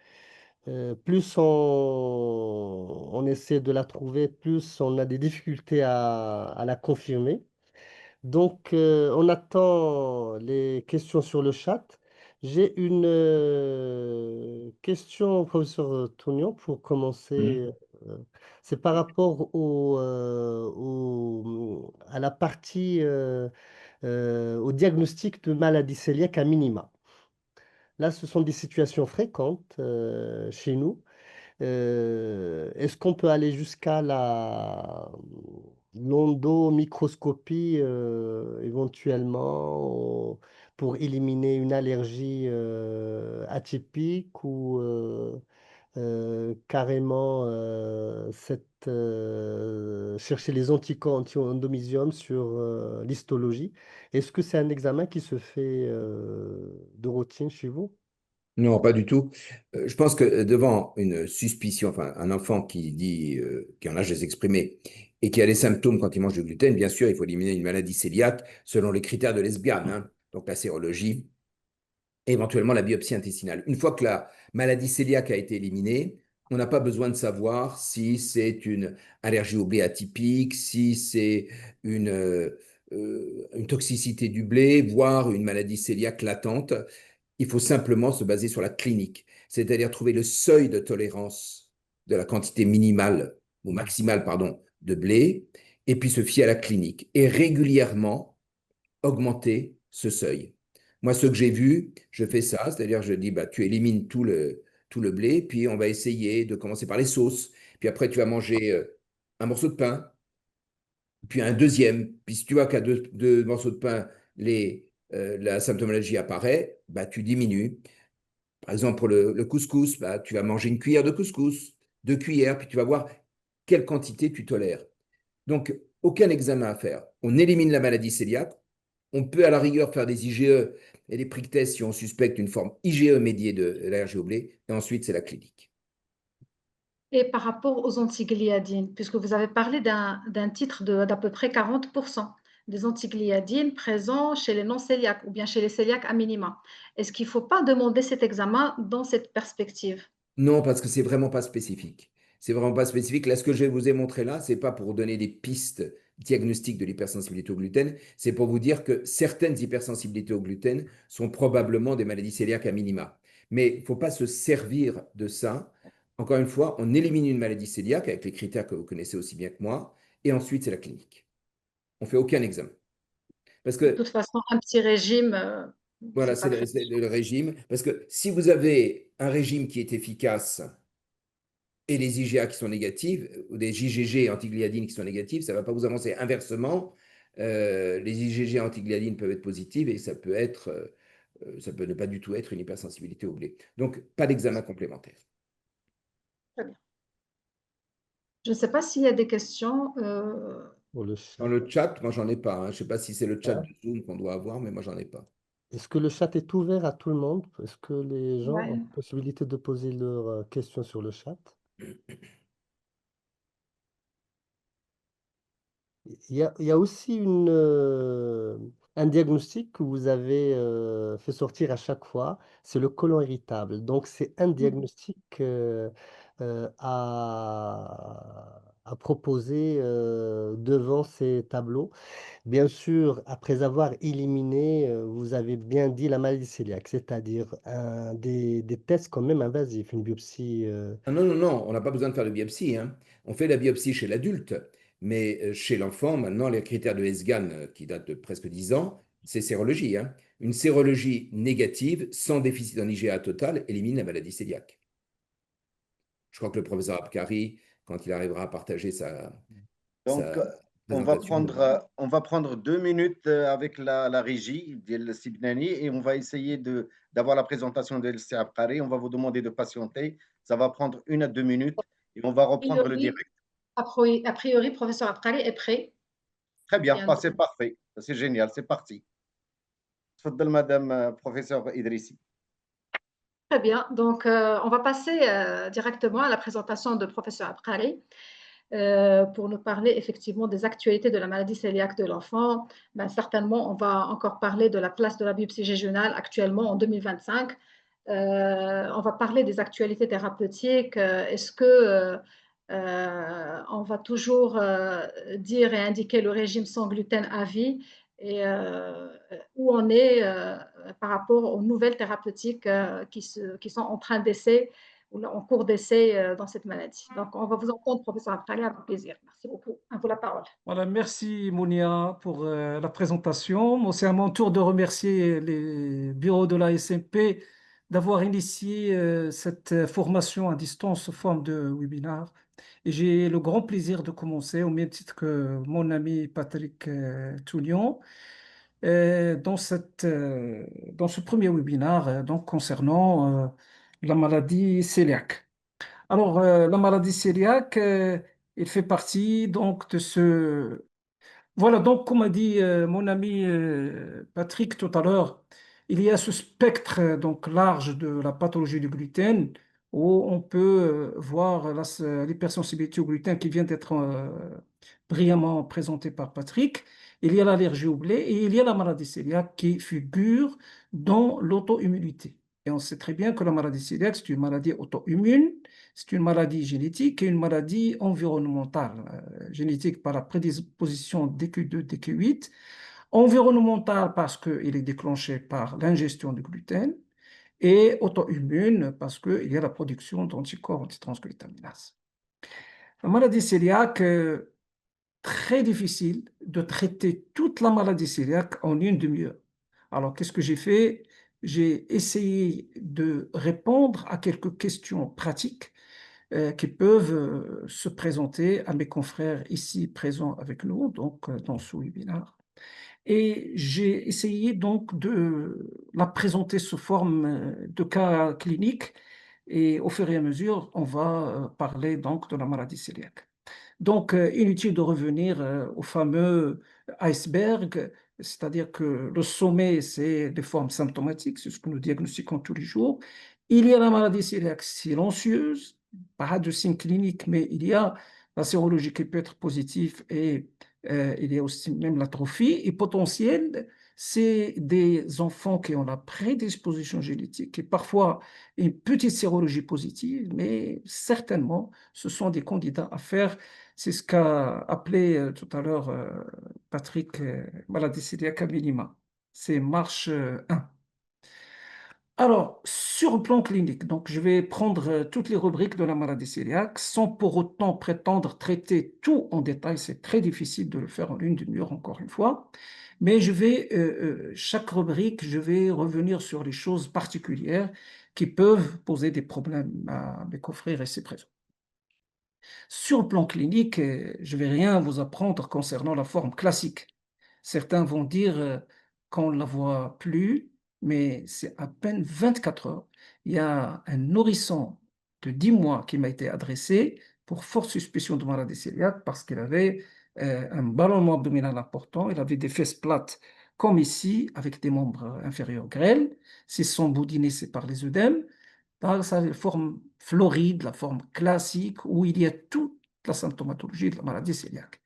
Plus on essaie de la trouver, plus on a des difficultés à la confirmer. Donc, on attend les questions sur le chat. J'ai une question, professeur Tounian, pour commencer. C'est par rapport à la partie, au diagnostic de maladie cœliaque à minima. Là, ce sont des situations fréquentes chez nous. Est-ce qu'on peut aller jusqu'à l'endomicroscopie éventuellement pour éliminer une allergie atypique ou carrément chercher les anticorps anti-endomysium sur l'histologie? Est-ce que c'est un examen qui se fait de routine chez vous? Non, pas du tout. Je pense que devant une suspicion, enfin un enfant qui en a l'âge de s'exprimer et qui a des symptômes quand il mange du gluten, bien sûr, il faut éliminer une maladie cœliaque selon les critères de Lesbian, hein. Donc la sérologie, et éventuellement la biopsie intestinale. Une fois que la maladie cœliaque a été éliminée, on n'a pas besoin de savoir si c'est une allergie au blé atypique, si c'est une toxicité du blé, voire une maladie cœliaque latente. Il faut simplement se baser sur la clinique, c'est-à-dire trouver le seuil de tolérance de la quantité minimale ou maximale, pardon, de blé, et puis se fier à la clinique et régulièrement augmenter ce seuil. Moi, ce que j'ai vu, je fais ça, c'est-à-dire je dis, bah, tu élimines tout le blé, puis on va essayer de commencer par les sauces, puis après tu vas manger un morceau de pain, puis un deuxième, puis si tu vois qu'à deux morceaux de pain, la symptomologie apparaît, bah, tu diminues. Par exemple, pour le couscous, bah, tu vas manger une cuillère de couscous, 2 cuillères, puis tu vas voir quelle quantité tu tolères. Donc, aucun examen à faire. On élimine la maladie cœliaque, On peut à la rigueur faire des IgE et des prick tests si on suspecte une forme IgE médiée de l'allergie au blé. Et ensuite, c'est la clinique. Et par rapport aux antigliadines, puisque vous avez parlé d'un titre d'à peu près 40% des antigliadines présents chez les non-cœliaques ou bien chez les cœliaques à minima, est-ce qu'il ne faut pas demander cet examen dans cette perspective? Non, parce que c'est vraiment pas spécifique. C'est vraiment pas spécifique. Là, ce que je vous ai montré là, c'est pas pour donner des pistes diagnostiques de l'hypersensibilité au gluten, c'est pour vous dire que certaines hypersensibilités au gluten sont probablement des maladies cœliaques à minima. Mais il ne faut pas se servir de ça. Encore une fois, on élimine une maladie cœliaque avec les critères que vous connaissez aussi bien que moi, et ensuite c'est la clinique. On ne fait aucun examen. Parce De que toute façon, un petit régime, voilà, c'est pas très. c'est le régime. Parce que si vous avez un régime qui est efficace et les IgA qui sont négatives, ou des IgG antigliadines qui sont négatives, ça ne va pas vous avancer. Inversement, les IgG antigliadines peuvent être positives et ça peut ne pas du tout être une hypersensibilité au blé. Donc, pas d'examen complémentaire. Très bien. Je ne sais pas s'il y a des questions. Pour le Dans chat. le chat, moi, j'en ai pas. Hein. Je ne sais pas si c'est le chat Ouais. de Zoom qu'on doit avoir, mais moi, j'en ai pas. Est-ce que le chat est ouvert à tout le monde? Est-ce que les gens Ouais. ont possibilité de poser leurs questions sur le chat? Il y a aussi un diagnostic que vous avez fait sortir à chaque fois, c'est le côlon irritable. Donc, c'est un diagnostic à proposer devant ces tableaux. Bien sûr, après avoir éliminé, vous avez bien dit la maladie cœliaque, c'est-à-dire des tests quand même invasifs, une biopsie. Ah non, non, non, on n'a pas besoin de faire de biopsie. Hein. On fait la biopsie chez l'adulte, mais chez l'enfant, maintenant, les critères de Esgan, qui datent de presque 10 ans, c'est sérologie. Hein. Une sérologie négative, sans déficit en IgA total, élimine la maladie cœliaque. Je crois que le professeur Abkari, quand il arrivera à partager Donc, sa présentation. on va prendre 2 minutes avec la régie de Sibnani et on va essayer d'avoir la présentation de LC Abkari. On va vous demander de patienter. Ça va prendre 1 à 2 minutes et on va reprendre le direct. A priori, professeur Abkari est prêt. Très bien, Bien. c'est parfait. C'est génial, c'est parti. تفضل Madame professeur Idrissi. Très bien. Donc, on va passer directement à la présentation de professeur Abkari pour nous parler effectivement des actualités de la maladie cœliaque de l'enfant. Ben, certainement, on va encore parler de la place de la biopsie régionale actuellement en 2025. On va parler des actualités thérapeutiques. Est-ce que on va toujours dire et indiquer le régime sans gluten à vie et où on est par rapport aux nouvelles thérapeutiques qui sont en train d'essai ou en cours d'essai dans cette maladie. Donc, on va vous entendre, professeur Abkari, avec plaisir. Merci beaucoup. À vous la parole. Voilà, merci Mounia pour la présentation. Moi, c'est à mon tour de remercier les bureaux de la SMP d'avoir initié cette formation à distance sous forme de webinaire. Et j'ai le grand plaisir de commencer, au même titre que mon ami Patrick Tounion, dans ce premier webinaire donc, concernant la maladie cœliaque. Alors, la maladie cœliaque, il fait partie donc de ce voilà, donc comme a dit mon ami Patrick tout à l'heure, il y a ce spectre donc large de la pathologie du gluten où on peut voir l'hypersensibilité au gluten qui vient d'être brillamment présentée par Patrick. Il y a l'allergie au blé et il y a la maladie cœliaque qui figure dans l'auto-immunité. Et on sait très bien que la maladie cœliaque, c'est une maladie auto-immune, c'est une maladie génétique et une maladie environnementale. Génétique par la prédisposition DQ2, DQ8. Environnementale parce qu'il est déclenché par l'ingestion du gluten. Et auto-immune parce qu'il y a la production d'anticorps antitransglutaminase. La maladie cœliaque, très difficile de traiter toute la maladie cœliaque en une demi-heure. Alors, qu'est-ce que j'ai fait? J'ai essayé de répondre à quelques questions pratiques qui peuvent se présenter à mes confrères ici présents avec nous, donc dans ce webinaire. Et j'ai essayé donc de la présenter sous forme de cas cliniques et au fur et à mesure, on va parler donc de la maladie cœliaque. Donc, inutile de revenir au fameux iceberg c'est-à-dire que le sommet, c'est des formes symptomatiques, c'est ce que nous diagnostiquons tous les jours. Il y a la maladie cœliaque silencieuse, pas de signe clinique, mais il y a la sérologie qui peut être positive et il y a aussi même l'atrophie. Et potentielle, c'est des enfants qui ont la prédisposition génétique et parfois une petite sérologie positive, mais certainement, ce sont des candidats à faire. C'est ce qu'a appelé tout à l'heure Patrick maladie cœliaque à minima. C'est marche 1. Alors, sur le plan clinique, donc je vais prendre toutes les rubriques de la maladie cœliaque sans pour autant prétendre traiter tout en détail. C'est très difficile de le faire en une demi-heure, encore une fois. Mais je vais, chaque rubrique, je vais revenir sur les choses particulières qui peuvent poser des problèmes à mes confrères ici présents. Sur le plan clinique, je ne vais rien vous apprendre concernant la forme classique. Certains vont dire qu'on ne la voit plus, mais c'est à peine 24 heures. Il y a un nourrisson de 10 mois qui m'a été adressé pour forte suspicion de maladie cœliaque parce qu'il avait un ballonnement abdominal important, il avait des fesses plates comme ici, avec des membres inférieurs grêles. Si son boudiné, c'est par les œdèmes. Là, ça, c'est la forme floride, la forme classique, où il y a toute la symptomatologie de la maladie cœliaque.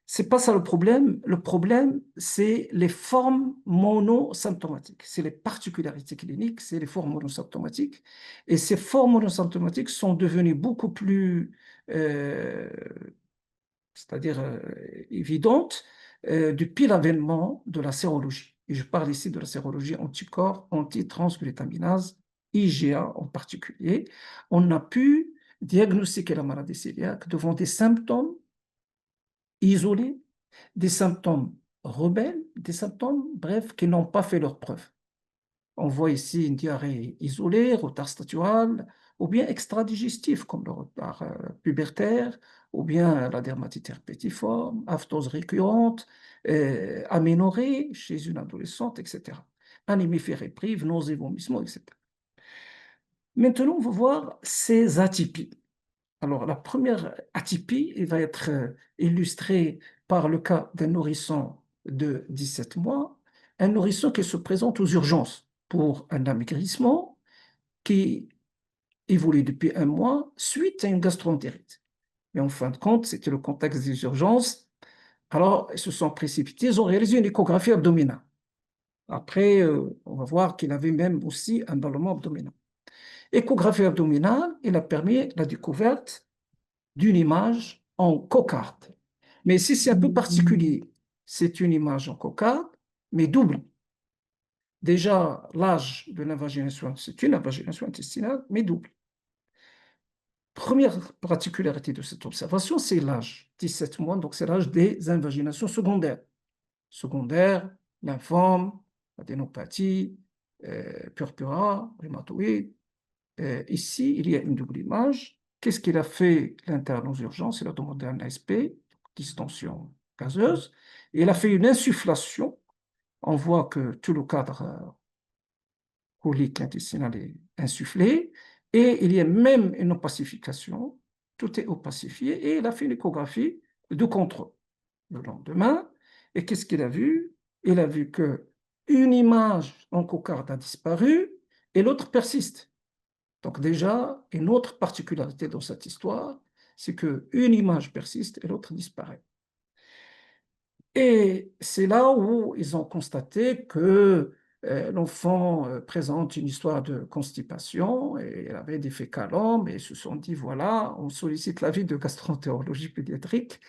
C'est pas ça le problème. Le problème, c'est les formes monosymptomatiques. C'est les particularités cliniques, c'est les formes monosymptomatiques. Et ces formes monosymptomatiques sont devenues beaucoup plus, c'est-à-dire évidentes, depuis l'avènement de la sérologie. Et je parle ici de la sérologie anticorps, antitransglutaminase, IgA en particulier. On a pu diagnostiquer la maladie cœliaque devant des symptômes isolés, des symptômes rebelles, des symptômes, bref, qui n'ont pas fait leur preuve. On voit ici une diarrhée isolée, retard statural, ou bien extradigestif, comme le retard pubertaire, ou bien la dermatite herpétiforme, aphthose récurrente, aménorrhée chez une adolescente, etc. Anémie fériprive, nausées, vomissements, etc. Maintenant, on va voir ces atypies. Alors, la première atypie, elle va être illustrée par le cas d'un nourrisson de 17 mois, un nourrisson qui se présente aux urgences pour un amaigrissement qui évolue depuis un mois suite à une gastroentérite. Mais en fin de compte, c'était le contexte des urgences. Alors, ils se sont précipités, ils ont réalisé une échographie abdominale. Après, on va voir qu'il avait même aussi un ballonnement abdominal. Échographie abdominale, il a permis la découverte d'une image en cocarde. Mais ici, c'est un peu particulier. C'est une image en cocarde, mais double. Déjà, l'âge de l'invagination, c'est une invagination intestinale, mais double. Première particularité de cette observation, c'est l'âge. 17 mois, donc c'est l'âge des invaginations secondaires. Secondaires, lymphome, adénopathie, purpura, rhumatoïde. Ici, il y a une double image. Qu'est-ce qu'il a fait l'interne aux urgences? Il a demandé un ASP, distension gazeuse, et il a fait une insufflation. On voit que tout le cadre colique intestinal est insufflé, et il y a même une opacification, tout est opacifié, et il a fait une échographie de contrôle le lendemain. Et qu'est-ce qu'il a vu? Il a vu que une image en cocarde a disparu et l'autre persiste. Donc déjà, une autre particularité dans cette histoire, c'est qu'une image persiste et l'autre disparaît. Et c'est là où ils ont constaté que l'enfant présente une histoire de constipation et il avait des fécalomes et ils se sont dit, voilà, on sollicite l'avis de gastroentérologie pédiatrique.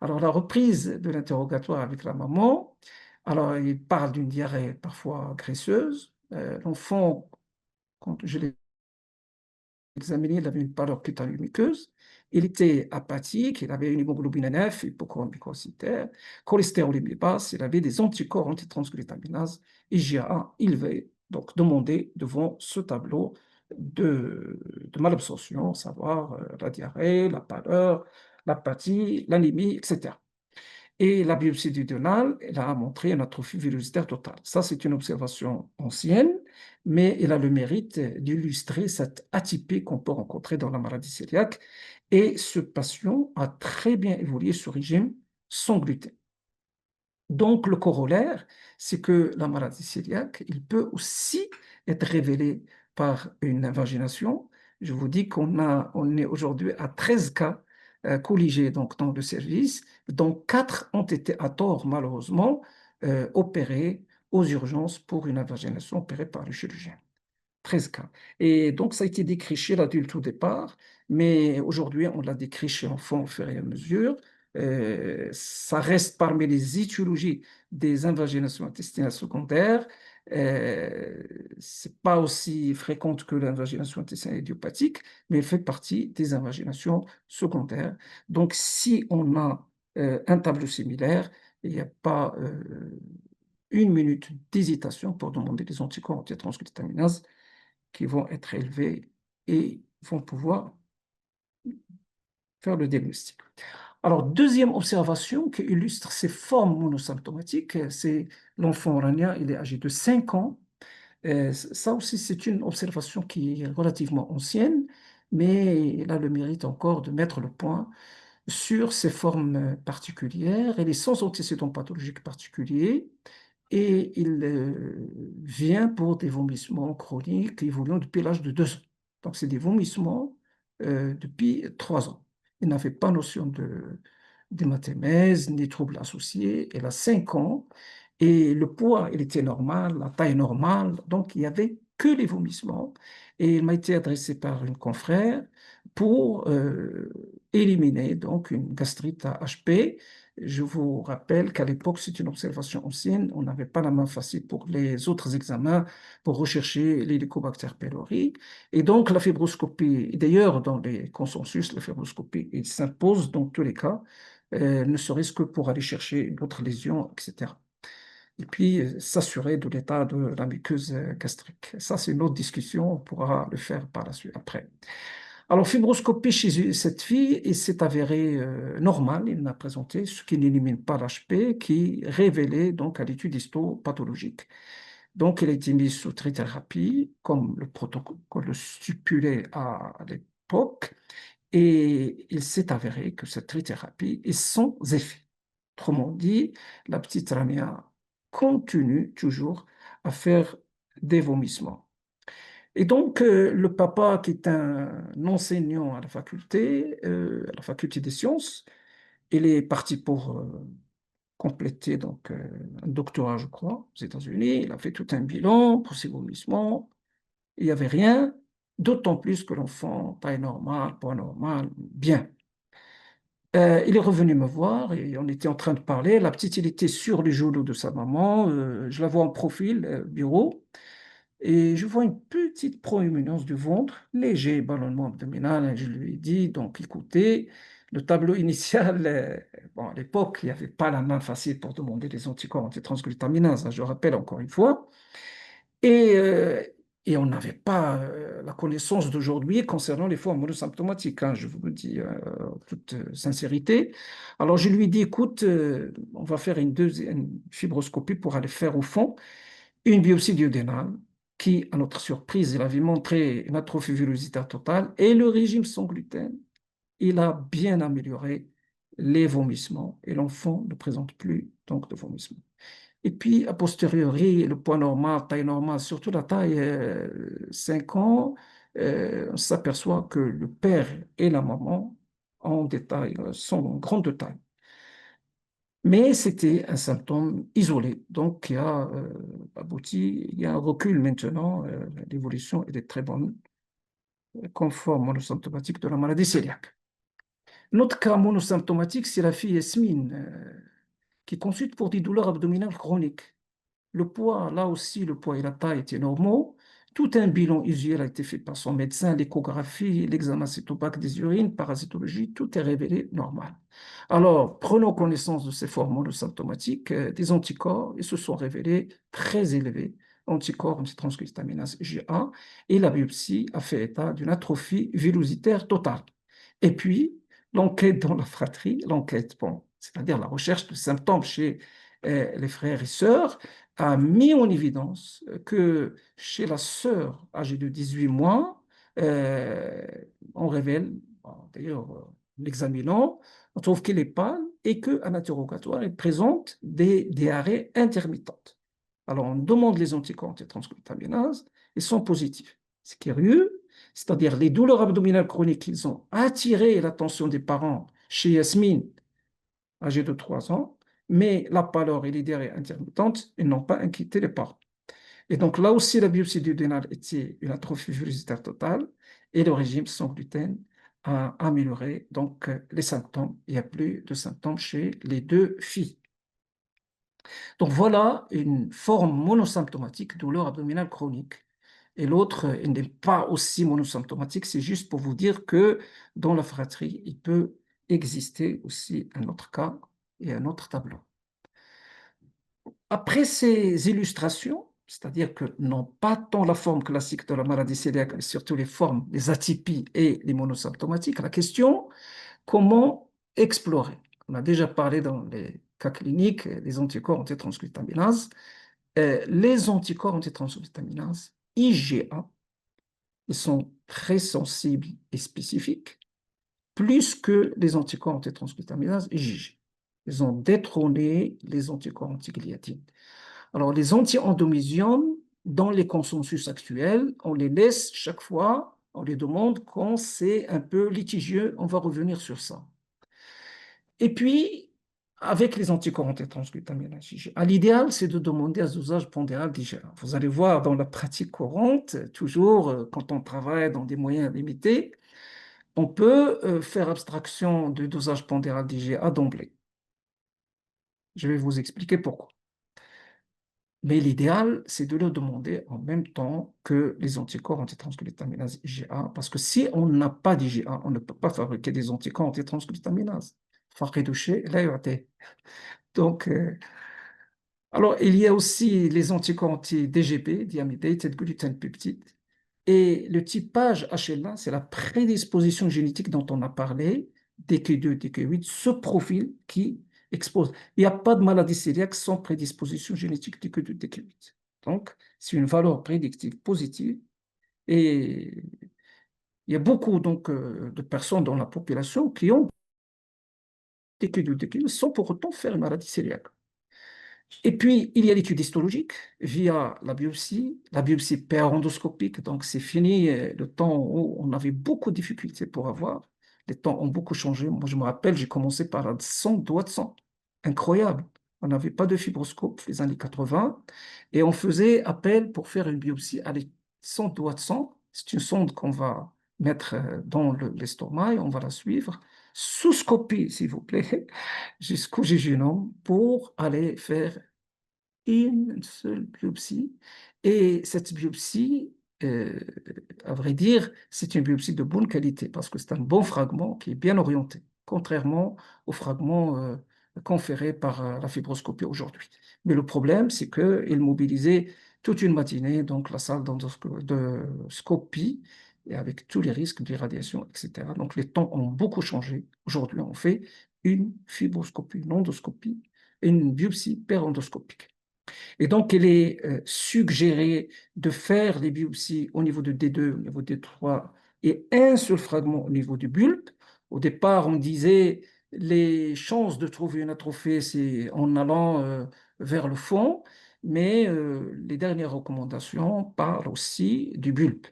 Alors la reprise de l'interrogatoire avec la maman, alors il parle d'une diarrhée parfois graisseuse. L'enfant, quand je l'ai examiné, il avait une pâleur cutanéo-muqueuse, il était apathique, il avait une hémoglobine F, hypochrome microcytaire, cholestérolémie basse, il avait des anticorps antitransglutaminase, IgA élevé, donc demandé devant ce tableau de malabsorption, à savoir la diarrhée, la pâleur, l'apathie, l'anémie, etc. Et la biopsie duodénale, elle a montré une atrophie villositaire totale. Ça, c'est une observation ancienne, mais elle a le mérite d'illustrer cette atypie qu'on peut rencontrer dans la maladie cœliaque. Et ce patient a très bien évolué sur régime sans gluten. Donc, le corollaire, c'est que la maladie cœliaque, il peut aussi être révélé par une invagination. Je vous dis on est aujourd'hui à 13 cas colligés donc, dans le service, dont 4 ont été à tort, malheureusement, opérés aux urgences pour une invagination opérée par le chirurgien. 13 cas. Et donc, ça a été décrit chez l'adulte au départ, mais aujourd'hui, on l'a décrit chez l'enfant au fur et à mesure. Ça reste parmi les étiologies des invaginations intestinales secondaires. C'est pas aussi fréquente que l'invagination intestinale idiopathique, mais elle fait partie des invaginations secondaires. Donc, si on a un tableau similaire, il n'y a pas une minute d'hésitation pour demander des anticorps antitransglutaminase qui vont être élevés et vont pouvoir faire le diagnostic. Alors, deuxième observation qui illustre ces formes monosymptomatiques, c'est l'enfant oranien, il est âgé de 5 ans. Ça aussi, c'est une observation qui est relativement ancienne, mais il a le mérite encore de mettre le point sur ces formes particulières. Elle est sans antécédents pathologiques particuliers et il vient pour des vomissements chroniques évoluant depuis l'âge de 2 ans. Donc, c'est des vomissements depuis 3 ans. Il n'avait pas notion d'hématémèse ni troubles associés. Elle a 5 ans et le poids, il était normal, la taille normale. Donc, il n'y avait que les vomissements. Et il m'a été adressé par une confrère pour éliminer donc une gastrite à HP. Je vous rappelle qu'à l'époque, c'est une observation ancienne. On n'avait pas la main facile pour les autres examens pour rechercher l'Helicobacter pylori. Et donc, la fibroscopie, d'ailleurs, dans les consensus, la fibroscopie, il s'impose dans tous les cas, ne serait-ce que pour aller chercher une autre lésion, etc. Et puis, s'assurer de l'état de la muqueuse gastrique. Ça, c'est une autre discussion. On pourra le faire par la suite, après. Alors, fibroscopie chez cette fille, il s'est avéré normal, il n'a présenté, ce qui n'élimine pas l'HP, qui révélait donc à l'étude histopathologique. Donc, il a été mis sous trithérapie, comme le protocole le stipulait à l'époque, et il s'est avéré que cette trithérapie est sans effet. Autrement dit, la petite Ramia continue toujours à faire des vomissements. Et donc, le papa, qui est un enseignant à la faculté des sciences, il est parti pour compléter donc, un doctorat, je crois, aux États-Unis. Il a fait tout un bilan pour ses vomissements. Il n'y avait rien, d'autant plus que l'enfant, taille normale, poids normal, bien. Il est revenu me voir et on était en train de parler. La petite, il était sur les genoux de sa maman. Je la vois en profil, bureau. Et je vois une petite proéminence du ventre, léger ballonnement abdominal. Et je lui ai dit, donc écoutez, le tableau initial, bon, à l'époque, il n'y avait pas la main facile pour demander des anticorps antitransglutaminase, je rappelle encore une fois. Et, euh, et on n'avait pas la connaissance d'aujourd'hui concernant les formes monosymptomatiques, hein, je vous le dis en toute sincérité. Alors je lui ai dit, écoute, on va faire une deuxième fibroscopie pour aller faire au fond une biopsie duodénale qui, à notre surprise, il avait montré une atrophie villositaire totale et le régime sans gluten, il a bien amélioré les vomissements et l'enfant ne présente plus donc de vomissements. Et puis, a posteriori, le poids normal, taille normale, surtout la taille 5 ans, on s'aperçoit que le père et la maman ont des tailles, sont grandes tailles. Mais c'était un symptôme isolé, donc qui a abouti, il y a un recul maintenant, l'évolution est très bonne, conforme monosymptomatique de la maladie cœliaque. L'autre cas monosymptomatique, c'est la fille Yasmine, qui consulte pour des douleurs abdominales chroniques. Le poids, là aussi, le poids et la taille étaient normaux. Tout un bilan usuel a été fait par son médecin, l'échographie, l'examen cytopaque des urines, parasitologie, tout est révélé normal. Alors, prenons connaissance de ces formes monosymptomatiques, des anticorps, ils se sont révélés très élevés, anticorps antitransglutaminase GA, et la biopsie a fait état d'une atrophie villositaire totale. Et puis, l'enquête dans la fratrie, l'enquête, bon, c'est-à-dire la recherche de symptômes chez les frères et sœurs, a mis en évidence que chez la sœur âgée de 18 mois, on révèle, d'ailleurs, l'examinant, on trouve qu'elle est pâle, et qu'à l'interrogatoire, il présente des diarrhées intermittentes. Alors, on demande les anticorps antitransglutaminase, ils sont positifs. C'est curieux, c'est-à-dire les douleurs abdominales chroniques, ils ont attiré l'attention des parents chez Yasmine, âgée de 3 ans, mais la pâleur et les diarrhées intermittentes, ils n'ont pas inquiété les parents. Et donc là aussi, la biopsie duodénale était une atrophie vésiculaire totale et le régime sans gluten a amélioré donc les symptômes. Il n'y a plus de symptômes chez les deux filles. Donc voilà une forme monosymptomatique, douleur abdominale chronique. Et l'autre, elle n'est pas aussi monosymptomatique, c'est juste pour vous dire que dans la fratrie, il peut exister aussi un autre cas et un autre tableau. Après ces illustrations, c'est-à-dire que non pas tant la forme classique de la maladie cœliaque, mais surtout les formes, les atypies et les monosymptomatiques, la question, comment explorer? On a déjà parlé dans les cas cliniques des anticorps antitransglutaminase. Les anticorps antitransglutaminase, IgA, ils sont très sensibles et spécifiques, plus que les anticorps antitransglutaminase IgG. Ils ont détrôné les anticorps antigliadine. Alors, les anti-endomésium, dans les consensus actuels, on les laisse chaque fois, on les demande quand c'est un peu litigieux, on va revenir sur ça. Et puis, avec les anticorps antitransglutaminase IgA, l'idéal, c'est de demander un dosage pondéral d'IgA. Vous allez voir dans la pratique courante, toujours quand on travaille dans des moyens limités, on peut faire abstraction du dosage pondéral d'IgA d'emblée. Je vais vous expliquer pourquoi. Mais l'idéal, c'est de le demander en même temps que les anticorps antitransglutaminase IgA, parce que si on n'a pas d'IgA, on ne peut pas fabriquer des anticorps antitransglutaminase. Donc, alors, il y a aussi les anticorps anti-DGP, Diamidated Gluten Peptide, et le typage HLA, c'est la prédisposition génétique dont on a parlé, DQ2, DQ8, ce profil qui expose. Il n'y a pas de maladie cœliaque sans prédisposition génétique DQ2, DQ8. Donc, c'est une valeur prédictive positive et il y a beaucoup donc, de personnes dans la population qui ont DQ2, DQ8 sans pour autant faire une maladie cœliaque. Et puis, il y a l'étude histologique via la biopsie père-endoscopique. Donc, c'est fini le temps où on avait beaucoup de difficultés pour avoir. Les temps ont beaucoup changé. Moi, je me rappelle, j'ai commencé par un 100 doigts de sang. Incroyable. On n'avait pas de fibroscope les années 80 et on faisait appel pour faire une biopsie à 100 doigts de sang. C'est une sonde qu'on va mettre dans l'estomac et on va la suivre. Sous scopie, s'il vous plaît, jusqu'au jejunum pour aller faire une seule biopsie. Et cette biopsie, à vrai dire, c'est une biopsie de bonne qualité parce que c'est un bon fragment qui est bien orienté, contrairement au fragment conféré par la fibroscopie aujourd'hui. Mais le problème, c'est qu'il mobilisait toute une matinée, donc la salle de scopie, et avec tous les risques d'irradiation, etc. Donc les temps ont beaucoup changé. Aujourd'hui, on fait une fibroscopie, une endoscopie, et une biopsie père-endoscopique. Et donc, il est suggéré de faire les biopsies au niveau de D2, au niveau de D3 et un seul fragment au niveau du bulbe. Au départ, on disait les chances de trouver une atrophie, c'est en allant vers le fond, mais les dernières recommandations parlent aussi du bulbe.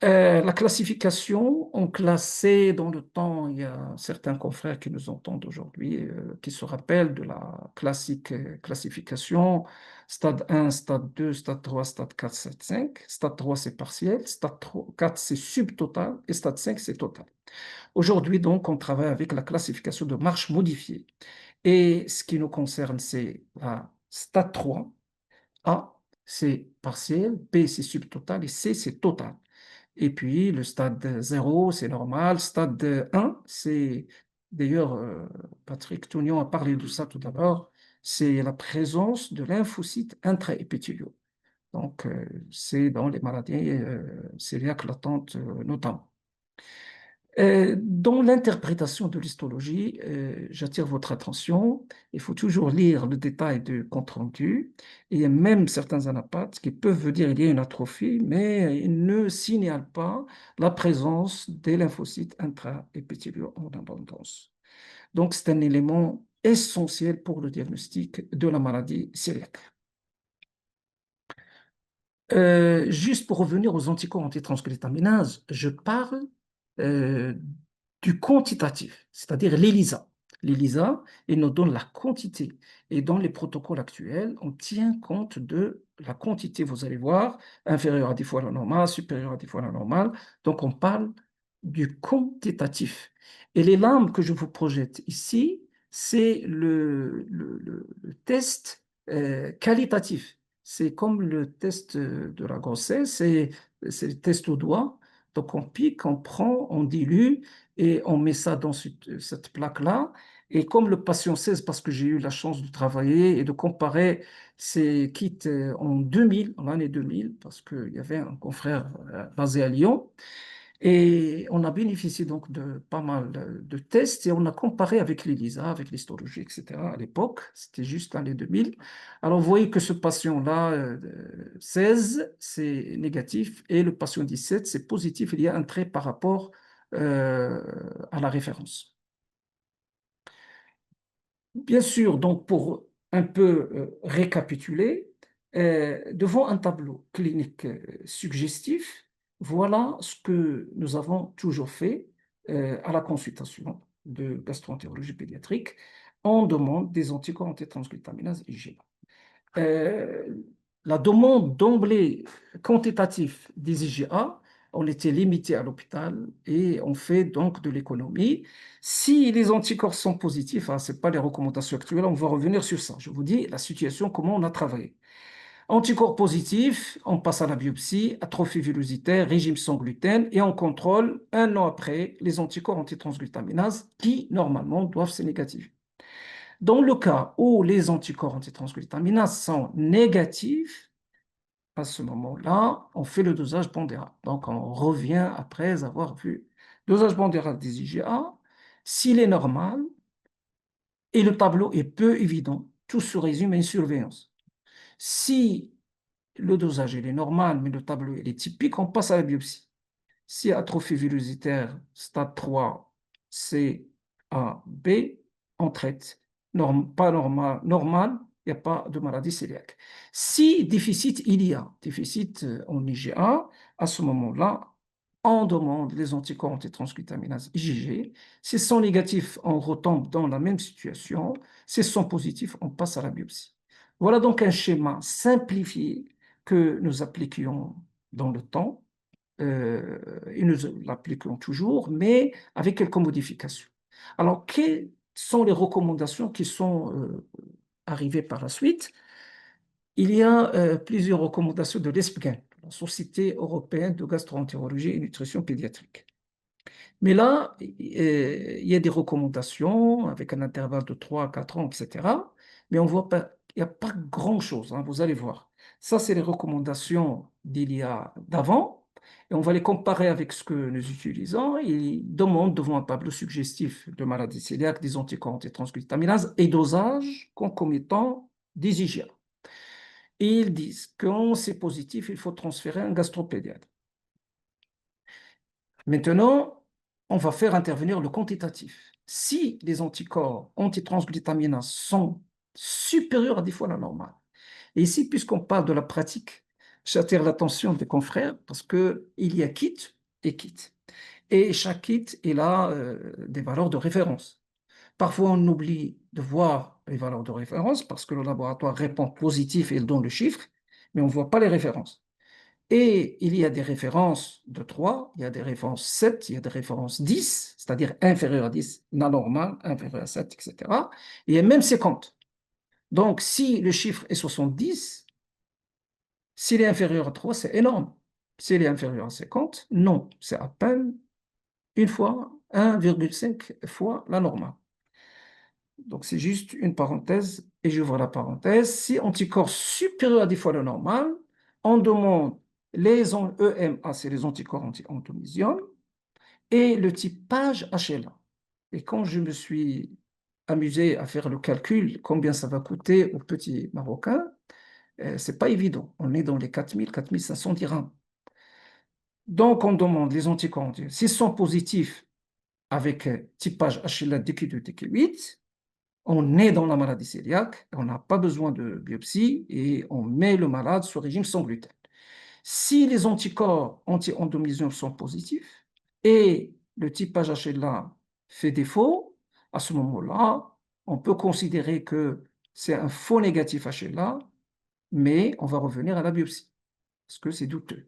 La classification, on classait dans le temps, il y a certains confrères qui nous entendent aujourd'hui, qui se rappellent de la classique classification, stade 1, stade 2, stade 3, stade 4, stade 5. Stade 3, c'est partiel, stade 4, c'est subtotal, et stade 5, c'est total. Aujourd'hui, donc, on travaille avec la classification de marche modifiée. Et ce qui nous concerne, c'est la stade 3. A, c'est partiel, B, c'est subtotal, et C, c'est total. Et puis, le stade 0, c'est normal. Stade 1, c'est, d'ailleurs, Patrick Tougnon a parlé de ça tout à l'heure, c'est la présence de lymphocytes intraépithéliaux. Donc, c'est dans les maladies cœliaques latentes notamment. Dans l'interprétation de l'histologie, j'attire votre attention, il faut toujours lire le détail du compte-rendu. Il y a même certains anapathes qui peuvent vous dire qu'il y a une atrophie, mais ils ne signalent pas la présence des lymphocytes intra-épithéliaux en abondance. Donc, c'est un élément essentiel pour le diagnostic de la maladie cœliaque. Juste pour revenir aux anticorps antitransglutaminases, je parle euh, du quantitatif, c'est-à-dire l'ELISA. L'ELISA, il nous donne la quantité. Et dans les protocoles actuels, on tient compte de la quantité, vous allez voir, inférieure à 10 fois la normale, supérieure à 10 fois la normale. Donc, on parle du quantitatif. Et les lames que je vous projette ici, c'est le test qualitatif. C'est comme le test de la grossesse, c'est le test au doigt. Donc, on pique, on prend, on dilue et on met ça dans cette plaque-là. Et comme le patient 16, parce que j'ai eu la chance de travailler et de comparer ces kits en 2000, en l'année 2000, parce qu'il y avait un confrère basé à Lyon, et on a bénéficié donc de pas mal de tests et on a comparé avec l'ELISA, avec l'histologie, etc. À l'époque, c'était juste l'année 2000. Alors, vous voyez que ce patient-là, 16, c'est négatif et le patient 17, c'est positif. Il y a un trait par rapport à la référence. Bien sûr, donc pour un peu récapituler, devant un tableau clinique suggestif, voilà ce que nous avons toujours fait à la consultation de gastroentérologie pédiatrique. On demande des anticorps antitransglutaminase IgA. La demande d'emblée quantitative des IgA, on était limité à l'hôpital et on fait donc de l'économie. Si les anticorps sont positifs, ce n'est pas les recommandations actuelles, on va revenir sur ça. Je vous dis la situation, comment on a travaillé. Anticorps positifs, on passe à la biopsie, atrophie villositaire, régime sans gluten et on contrôle un an après les anticorps antitransglutaminase qui, normalement, doivent se négativer. Dans le cas où les anticorps antitransglutaminases sont négatifs, à ce moment-là, on fait le dosage pondéral. Donc, on revient après avoir vu le dosage pondéral des IgA. S'il est normal et le tableau est peu évident, tout se résume à une surveillance. Si le dosage est normal, mais le tableau est typique, on passe à la biopsie. Si atrophie villositaire stade 3, C, A, B, on traite. Pas normal, il n'y a pas de maladie cœliaque. Si déficit il y a, déficit en IgA, à ce moment-là, on demande les anticorps antitransglutaminase IgG. S'ils sont négatifs, on retombe dans la même situation. S'ils sont positifs, on passe à la biopsie. Voilà donc un schéma simplifié que nous appliquions dans le temps. Et nous l'appliquons toujours, mais avec quelques modifications. Alors, quelles sont les recommandations qui sont arrivées par la suite? Il y a plusieurs recommandations de l'ESPGHAN, la Société européenne de gastroentérologie et nutrition pédiatrique. Mais là, il y a des recommandations avec un intervalle de 3 à 4 ans, etc. Mais on voit pas, il n'y a pas grand-chose, hein, vous allez voir. Ça, c'est les recommandations d'avant. Et on va les comparer avec ce que nous utilisons. Ils demandent devant un tableau suggestif de maladie cœliaque des anticorps antitransglutaminase et dosage concomitant des IgA. Et ils disent que quand c'est positif, il faut transférer un gastropédiatre. Maintenant, on va faire intervenir le quantitatif. Si les anticorps antitransglutaminase sont supérieurs à 10 fois la normale, et ici, puisqu'on parle de la pratique, j'attire l'attention des confrères parce qu'il y a kit et kit. Et chaque kit, il a des valeurs de référence. Parfois, on oublie de voir les valeurs de référence parce que le laboratoire répond positif et il donne le chiffre, mais on ne voit pas les références. Et il y a des références de 3, il y a des références 7, il y a des références 10, c'est-à-dire inférieur à 10, non normal, inférieur à 7, etc. Et il y a même 50. Donc, si le chiffre est 70, s'il est inférieur à 3, c'est énorme. S'il est inférieur à 50, non, c'est à peine une fois, 1,5 fois la normale. Donc, c'est juste une parenthèse, et j'ouvre la parenthèse. Si anticorps supérieur à 10 fois la normale, on demande les EMA, c'est les anticorps anti-entomysium, et le typage HLA. Et quand je me suis amusé à faire le calcul, combien ça va coûter aux petits Marocains, ce n'est pas évident. On est dans les 4000, 4500 dirhams. Donc, on demande les anticorps. S'ils sont positifs avec typage HLA DQ2, DQ8, on est dans la maladie cœliaque, on n'a pas besoin de biopsie et on met le malade sur régime sans gluten. Si les anticorps anti-endométriose sont positifs et le typage HLA fait défaut, à ce moment-là, on peut considérer que c'est un faux négatif HLA, mais on va revenir à la biopsie, parce que c'est douteux.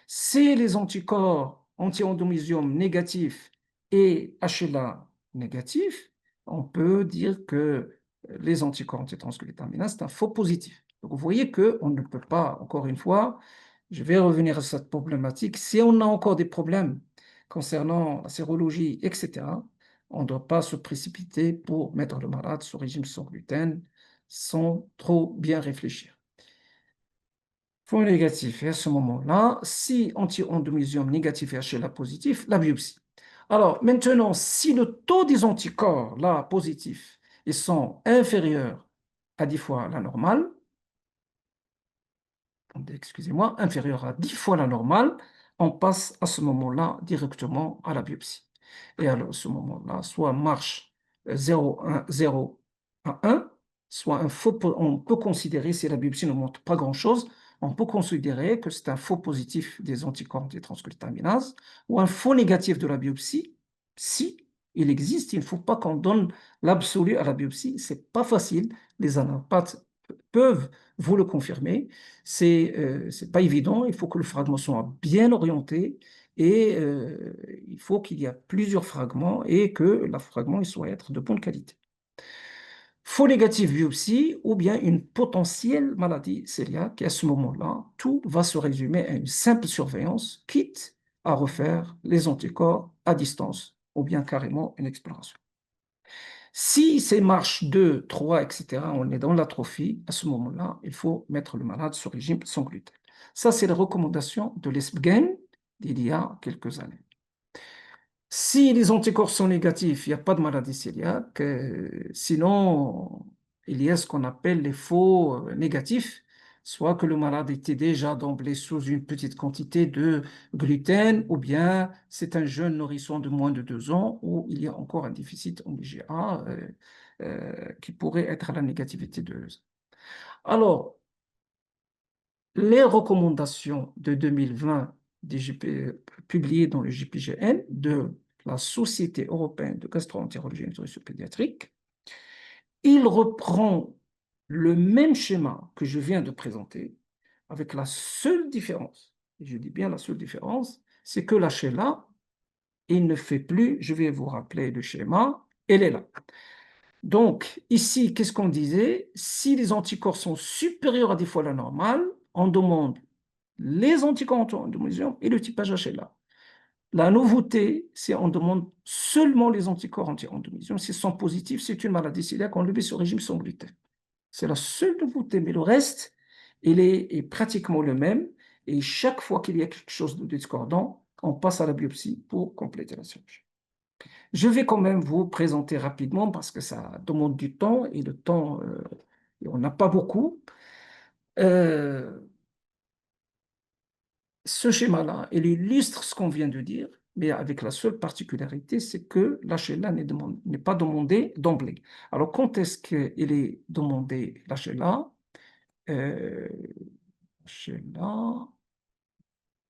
Si les anticorps anti-endométriose négatifs et HLA négatifs, on peut dire que les anticorps anti-transglutaminase, c'est un faux positif. Donc vous voyez qu'on ne peut pas, encore une fois, je vais revenir à cette problématique. Si on a encore des problèmes concernant la sérologie, etc., on ne doit pas se précipiter pour mettre le malade sur régime sans gluten sans trop bien réfléchir. Faux négatif, et à ce moment-là, si anti-endométriose négatif et HLA positif, la biopsie. Alors, maintenant, si le taux des anticorps, là, positifs, ils sont inférieurs à 10 fois la normale, excusez-moi, inférieur à 10 fois la normale, on passe à ce moment-là directement à la biopsie. Et alors, à ce moment-là, soit marche 0, 1, 0 à 1, soit un faux, on peut considérer, si la biopsie ne montre pas grand-chose, on peut considérer que c'est un faux positif des anticorps des transglutaminases ou un faux négatif de la biopsie. Si il existe, il ne faut pas qu'on donne l'absolu à la biopsie. Ce n'est pas facile. Les allopathes peuvent vous le confirmer. C'est pas évident. Il faut que le fragment soit bien orienté et il faut qu'il y ait plusieurs fragments et que le fragment il soit être de bonne qualité. Faux négatif biopsie ou bien une potentielle maladie cœliaque. Et à ce moment-là, tout va se résumer à une simple surveillance, quitte à refaire les anticorps à distance ou bien carrément une exploration. Si c'est marche 2, 3, etc., on est dans l'atrophie, à ce moment-là, il faut mettre le malade sur régime sans gluten. Ça, c'est la recommandation de l'ESPGHAN d'il y a quelques années. Si les anticorps sont négatifs, il n'y a pas de maladie cœliaque. Sinon, il y a ce qu'on appelle les faux négatifs, soit que le malade était déjà d'emblée sous une petite quantité de gluten, ou bien c'est un jeune nourrisson de moins de 2 ans, où il y a encore un déficit en IgA qui pourrait être la négativité de. Alors, les recommandations de 2020 publiées dans le JPGN de la Société européenne de gastro-entérologie et nutrition pédiatrique, il reprend le même schéma que je viens de présenter, avec la seule différence, et je dis bien la seule différence, c'est que la HLA, il ne fait plus, je vais vous rappeler le schéma, elle est là. Donc, ici, qu'est-ce qu'on disait? Si les anticorps sont supérieurs à 10 fois la normale, on demande les anticorps anti-endométriose et le typage HLA. La nouveauté, c'est qu'on demande seulement les anticorps anti-endométriose. S'ils sont positifs, c'est une maladie cœliaque, on le met sur régime sans gluten. C'est la seule nouveauté, mais le reste, il est pratiquement le même. Et chaque fois qu'il y a quelque chose de discordant, on passe à la biopsie pour compléter la chirurgie. Je vais quand même vous présenter rapidement parce que ça demande du temps et le temps, on n'a pas beaucoup. Ce schéma-là, il illustre ce qu'on vient de dire, mais avec la seule particularité, c'est que l'HLA n'est pas demandé d'emblée. Alors, quand est-ce qu'il est demandé l'HLA? HLA,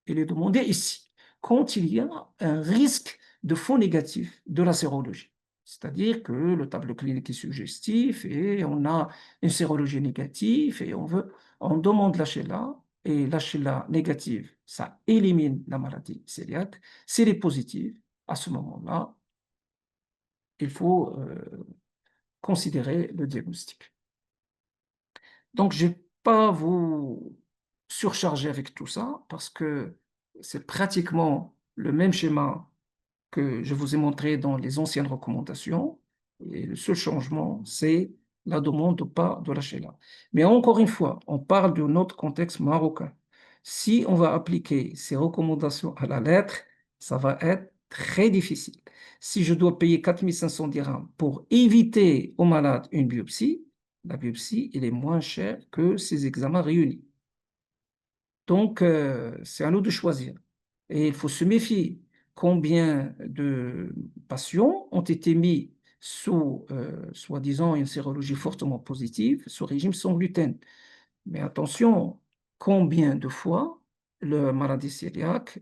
il est demandé ici, quand il y a un risque de faux négatif de la sérologie. C'est-à-dire que le tableau clinique est suggestif et on a une sérologie négative et on demande l'HLA et l'HLA négative, ça élimine la maladie cœliaque. S'il est positif, à ce moment-là, il faut considérer le diagnostic. Donc, je ne vais pas vous surcharger avec tout ça parce que c'est pratiquement le même schéma que je vous ai montré dans les anciennes recommandations. Et le seul changement, c'est la demande ou pas de l'HLA. Mais encore une fois, on parle de notre contexte marocain. Si on va appliquer ces recommandations à la lettre, ça va être très difficile. Si je dois payer 4500 dirhams pour éviter au malade une biopsie, la biopsie, elle est moins chère que ces examens réunis. Donc, c'est à nous de choisir. Et il faut se méfier. Combien de patients ont été mis sous, soi-disant, une sérologie fortement positive, sous régime sans gluten? Mais attention, combien de fois la maladie cœliaque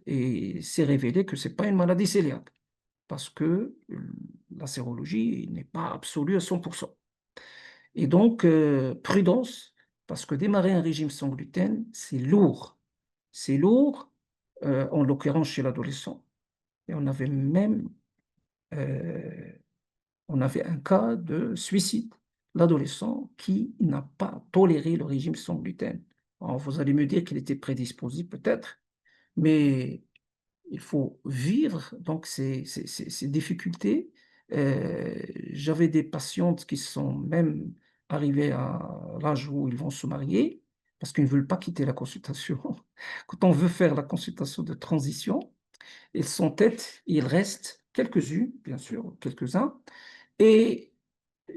s'est révélé que ce n'est pas une maladie cœliaque? Parce que la sérologie n'est pas absolue à 100%. Et donc, prudence, parce que démarrer un régime sans gluten, c'est lourd. C'est lourd, en l'occurrence chez l'adolescent. Et on avait un cas de suicide. L'adolescent qui n'a pas toléré le régime sans gluten. Alors, vous allez me dire qu'il était prédisposé peut-être, mais il faut vivre donc ces difficultés. J'avais des patientes qui sont même arrivées à l'âge où ils vont se marier parce qu'ils ne veulent pas quitter la consultation. Quand on veut faire la consultation de transition, ils s'entêtent, il reste quelques-unes, bien sûr, quelques-uns, et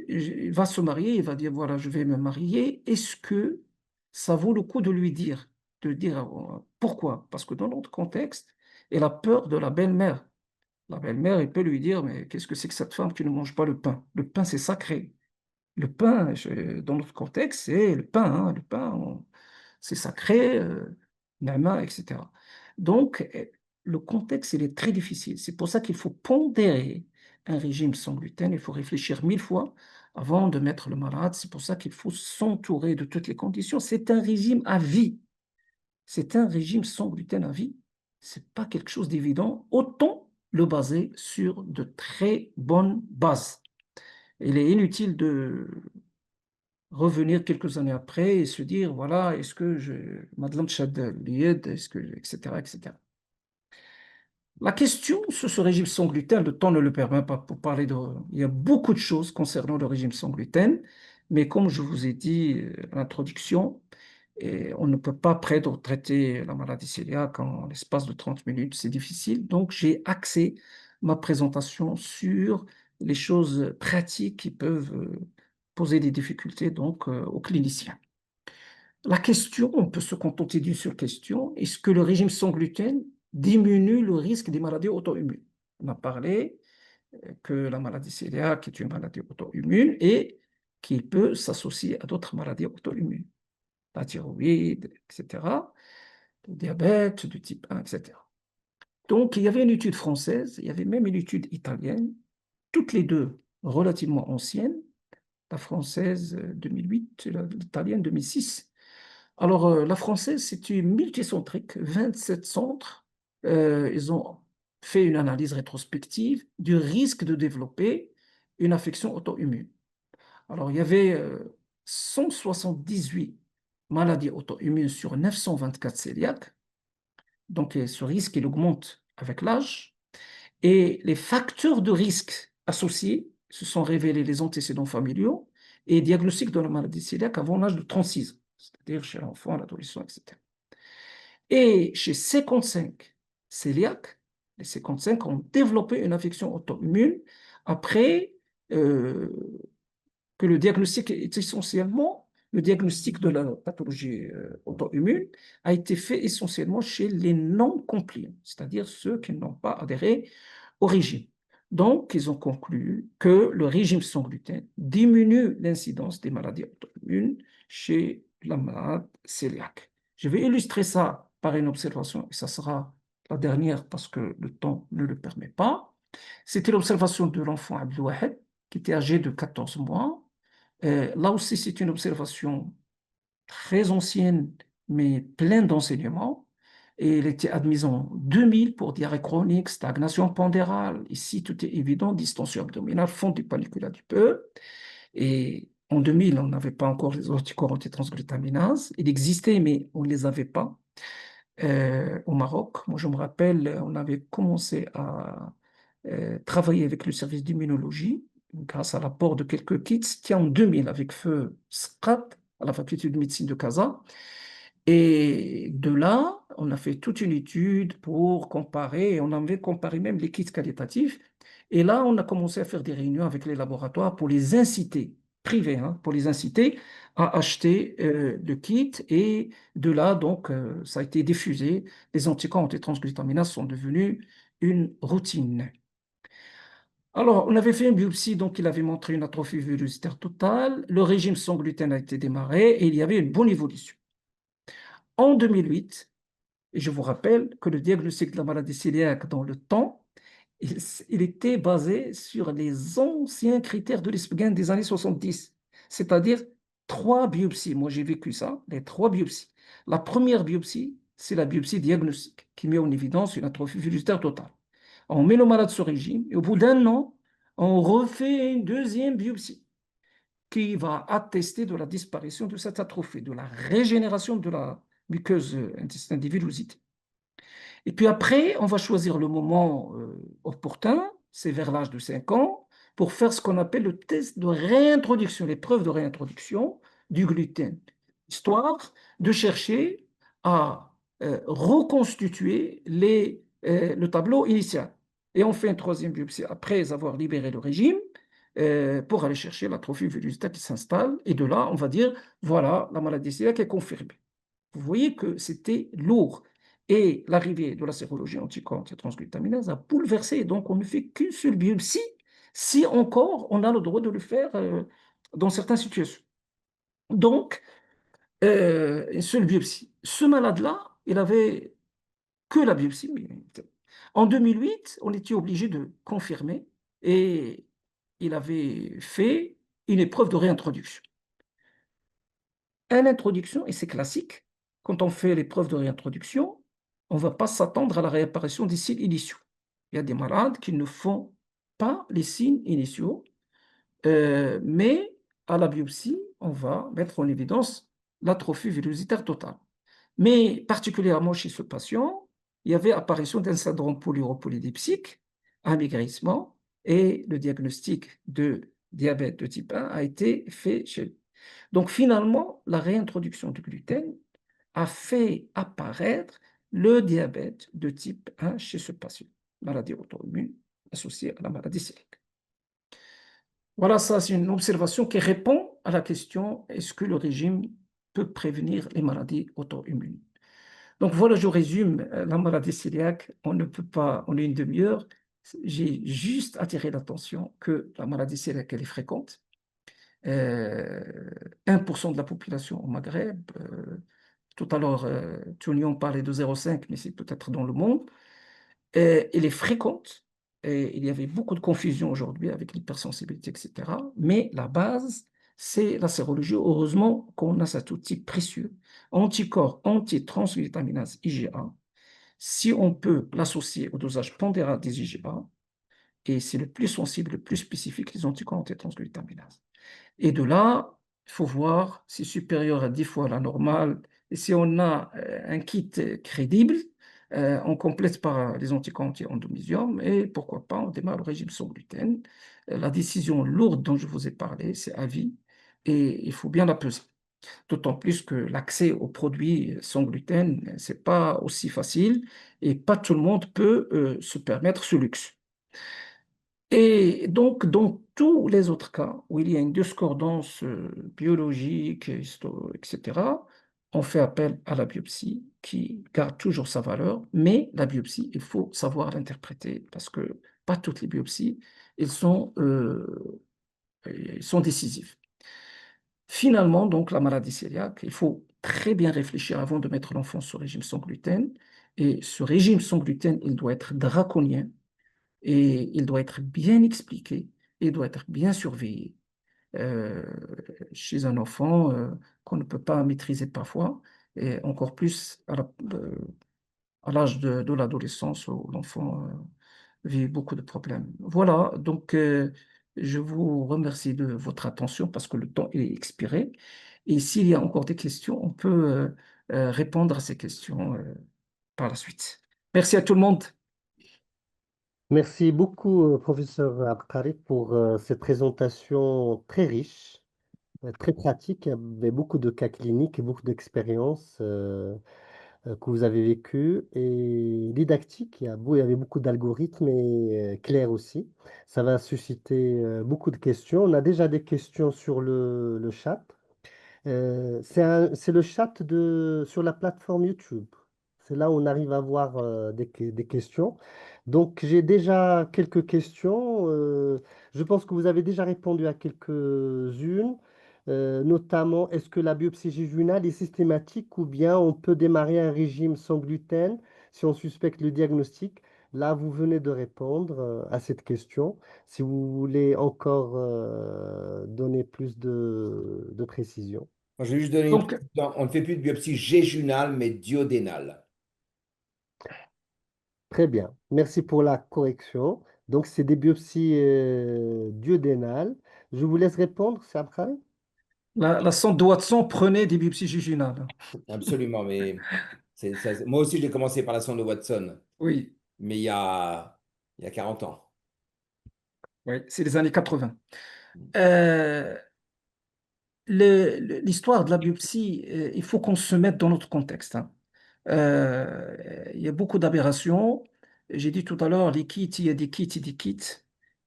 il va se marier, il va dire, voilà, je vais me marier. Est-ce que ça vaut le coup de lui dire, pourquoi? Parce que dans notre contexte, elle a peur de la belle-mère. La belle-mère, elle peut lui dire, mais qu'est-ce que c'est que cette femme qui ne mange pas le pain? Le pain, c'est sacré. Le pain, dans notre contexte, c'est le pain. Hein, le pain, c'est sacré, nama, etc. Donc, le contexte, il est très difficile. C'est pour ça qu'il faut pondérer un régime sans gluten. Il faut réfléchir 1000 fois avant de mettre le malade. C'est pour ça qu'il faut s'entourer de toutes les conditions. C'est un régime à vie. C'est un régime sans gluten à vie. Ce n'est pas quelque chose d'évident. Autant le baser sur de très bonnes bases. Il est inutile de revenir quelques années après et se dire, voilà, est-ce que Madeleine Chad Lied, est-ce que, etc., etc. La question sur ce régime sans gluten, le temps ne le permet pas pour parler de... Il y a beaucoup de choses concernant le régime sans gluten, mais comme je vous ai dit à l'introduction, on ne peut pas traiter la maladie cœliaque en l'espace de 30 minutes, c'est difficile. Donc, j'ai axé ma présentation sur les choses pratiques qui peuvent poser des difficultés donc, aux cliniciens. La question, on peut se contenter d'une seule question, est-ce que le régime sans gluten diminue le risque des maladies auto-immunes? On a parlé que la maladie cœliaque est une maladie auto-immune et qu'il peut s'associer à d'autres maladies auto-immunes, la thyroïde, etc., le diabète du type 1, etc. Donc, il y avait une étude française, il y avait même une étude italienne, toutes les deux relativement anciennes, la française 2008 et l'italienne 2006. Alors, la française, c'est une multicentrique, 27 centres. Ils ont fait une analyse rétrospective du risque de développer une affection auto-immune. Alors, il y avait 178 maladies auto-immunes sur 924 cœliaques. Donc, ce risque, il augmente avec l'âge. Et les facteurs de risque associés se sont révélés les antécédents familiaux et diagnostic de la maladie cœliaque avant l'âge de 36 ans, c'est-à-dire chez l'enfant, l'adolescent, etc. Et chez 55 cœliaques, les 55 ont développé une affection auto-immune après que le diagnostic est essentiellement, le diagnostic de la pathologie auto-immune a été fait essentiellement chez les non-compliants, c'est-à-dire ceux qui n'ont pas adhéré au régime. Donc, ils ont conclu que le régime sans gluten diminue l'incidence des maladies auto-immunes chez la malade cœliaque. Je vais illustrer ça par une observation, et ça sera la dernière parce que le temps ne le permet pas. C'était l'observation de l'enfant Abdelwahed, qui était âgé de 14 mois. Là aussi, c'est une observation très ancienne, mais pleine d'enseignements. Et il était admis en 2000 pour diarrhée chronique, stagnation pondérale. Ici, tout est évident, distension abdominale, fond du panicule adipeux. Et en 2000, on n'avait pas encore les anticorps antitransglutaminase. Il existait, mais on ne les avait pas au Maroc. Moi, je me rappelle, on avait commencé à travailler avec le service d'immunologie grâce à l'apport de quelques kits. C'était en 2000 avec feu Scrat à la faculté de médecine de Casa. Et de là, on a fait toute une étude pour comparer, et on avait comparé même les kits qualitatifs. Et là, on a commencé à faire des réunions avec les laboratoires pour les inciter, privés, hein, pour les inciter à acheter le kit. Et de là, donc, ça a été diffusé. Les anticorps antitransglutaminases sont devenus une routine. Alors, on avait fait une biopsie, donc il avait montré une atrophie vélocitaire totale. Le régime sans gluten a été démarré et il y avait une bonne évolution. En 2008, et je vous rappelle que le diagnostic de la maladie cœliaque dans le temps, il était basé sur les anciens critères de l'Espgen des années 70, c'est-à-dire 3 biopsies. Moi, j'ai vécu ça, les 3 biopsies. La première biopsie, c'est la biopsie diagnostique qui met en évidence une atrophie vélocitaire totale. On met le malade sur régime et au bout d'un an, on refait une deuxième biopsie qui va attester de la disparition de cette atrophie, de la régénération de la muqueuse intestinale des villosités. Et puis après, on va choisir le moment opportun, c'est vers l'âge de 5 ans, pour faire ce qu'on appelle le test de réintroduction, l'épreuve de réintroduction du gluten, histoire de chercher à reconstituer le tableau initial. Et on fait une troisième biopsie après avoir libéré le régime pour aller chercher l'atrophie villositaire qui s'installe. Et de là, on va dire, voilà, la maladie cœliaque est confirmée. Vous voyez que c'était lourd. Et l'arrivée de la sérologie anticorps antitransglutaminase a bouleversé. Donc, on ne fait qu'une seule biopsie si encore on a le droit de le faire dans certaines situations. Donc, une seule biopsie. Ce malade-là, il avait que la biopsie. En 2008, on était obligé de confirmer et il avait fait une épreuve de réintroduction. Une introduction, et c'est classique, quand on fait l'épreuve de réintroduction, on ne va pas s'attendre à la réapparition des signes initiaux. Il y a des malades qui ne font pas les signes initiaux, mais à la biopsie, on va mettre en évidence l'atrophie villositaire totale. Mais particulièrement chez ce patient, il y avait apparition d'un syndrome polyuropolydipsique, un maigrissement, et le diagnostic de diabète de type 1 a été fait chez lui. Donc finalement, la réintroduction du gluten a fait apparaître le diabète de type 1 chez ce patient, maladie auto-immune associée à la maladie cœliaque. Voilà, ça c'est une observation qui répond à la question est-ce que le régime peut prévenir les maladies auto-immunes? Donc voilà, je résume la maladie cœliaque. On ne peut pas, on est une demi-heure. J'ai juste attiré l'attention que la maladie cœliaque, elle est fréquente. 1% de la population au Maghreb. Tout à l'heure, Tunion parlait de 0,5, mais c'est peut-être dans le monde. Elle est fréquente. Et il y avait beaucoup de confusion aujourd'hui avec l'hypersensibilité, etc. Mais la base, c'est la sérologie. Heureusement qu'on a cet outil précieux, anticorps antitransglutaminase IgA. Si on peut l'associer au dosage pondéral des IgA, et c'est le plus sensible, le plus spécifique, les anticorps antitransglutaminase. Et de là, il faut voir si supérieur à 10 fois la normale. Et si on a un kit crédible, on complète par les anticorps anti-endométrium et pourquoi pas, on démarre le régime sans gluten. La décision lourde dont je vous ai parlé, c'est à vie et il faut bien la peser. D'autant plus que l'accès aux produits sans gluten, c'est pas aussi facile et pas tout le monde peut se permettre ce luxe. Et donc, dans tous les autres cas où il y a une discordance biologique, etc., on fait appel à la biopsie qui garde toujours sa valeur, mais la biopsie, il faut savoir l'interpréter parce que pas toutes les biopsies, elles sont décisives. Finalement, donc, la maladie cœliaque, il faut très bien réfléchir avant de mettre l'enfant sur régime sans gluten. Et ce régime sans gluten, il doit être draconien. Et il doit être bien expliqué, et il doit être bien surveillé euh, chez un enfant qu'on ne peut pas maîtriser parfois, et encore plus à l'âge de l'adolescence où l'enfant vit beaucoup de problèmes. Voilà, donc je vous remercie de votre attention parce que le temps est expiré. Et s'il y a encore des questions, on peut répondre à ces questions par la suite. Merci à tout le monde. Merci beaucoup, professeur Abkari, pour cette présentation très riche, très pratique, avec beaucoup de cas cliniques et beaucoup d'expériences. que vous avez vécu et didactique. Il y avait beaucoup d'algorithmes et clair aussi. Ça va susciter beaucoup de questions. On a déjà des questions sur le chat. C'est le chat sur la plateforme YouTube. C'est là où on arrive à avoir des questions. Donc, j'ai déjà quelques questions. Je pense que vous avez déjà répondu à quelques-unes, notamment, est-ce que la biopsie jejunale est systématique ou bien on peut démarrer un régime sans gluten si on suspecte le diagnostic? Là, vous venez de répondre à cette question. Si vous voulez encore donner plus de précision. Moi, je vais juste donner une Donc, précision. On ne fait plus de biopsie jejunale, mais duodénale. Très bien. Merci pour la correction. Donc, c'est des biopsies duodénales. Je vous laisse répondre, c'est après. la sonde de Watson prenait des biopsies jejunales. Absolument, mais moi aussi, j'ai commencé par la sonde de Watson, Oui, mais il y a 40 ans. oui, c'est les années 80. L'histoire de la biopsie, il faut qu'on se mette dans notre contexte, hein. Il y a beaucoup d'aberrations. J'ai dit tout à l'heure, les kits, il y a des kits et des kits.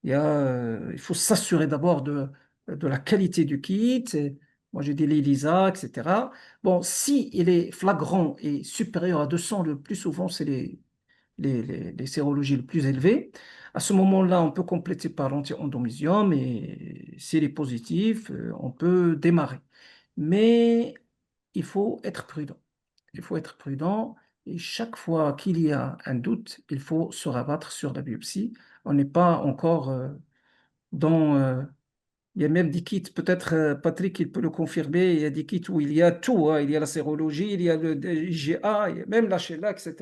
Il faut s'assurer d'abord de la qualité du kit. Et moi, j'ai dit l'ELISA, etc. Bon, si il est flagrant et supérieur à 200, le plus souvent, c'est les sérologies les plus élevées. À ce moment-là, on peut compléter par l'anti-endométrium et s'il est positif, on peut démarrer. Mais il faut être prudent. Il faut être prudent et chaque fois qu'il y a un doute, il faut se rabattre sur la biopsie. On n'est pas encore dans... il y a même des kits, peut-être Patrick, il peut le confirmer, il y a des kits où il y a tout, hein. Il y a la sérologie, il y a le IgA, il y a même la HeLa, etc.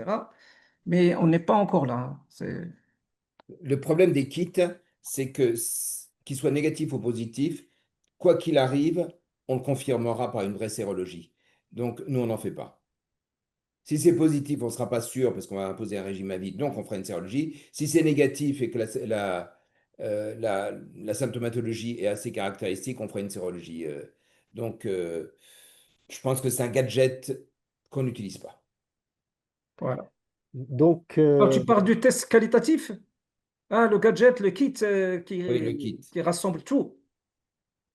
Mais on n'est pas encore là, hein. Le problème des kits, c'est qu'ils soient négatifs ou positifs, quoi qu'il arrive, on le confirmera par une vraie sérologie. Donc, nous, on n'en fait pas. Si c'est positif, on ne sera pas sûr parce qu'on va imposer un régime à vide, donc on fera une sérologie. Si c'est négatif et que la symptomatologie est assez caractéristique, on fera une sérologie. Donc, je pense que c'est un gadget qu'on n'utilise pas. Voilà. Donc, Quand tu parles du test qualitatif, ah, le gadget, le kit Oui, le kit. qui rassemble tout,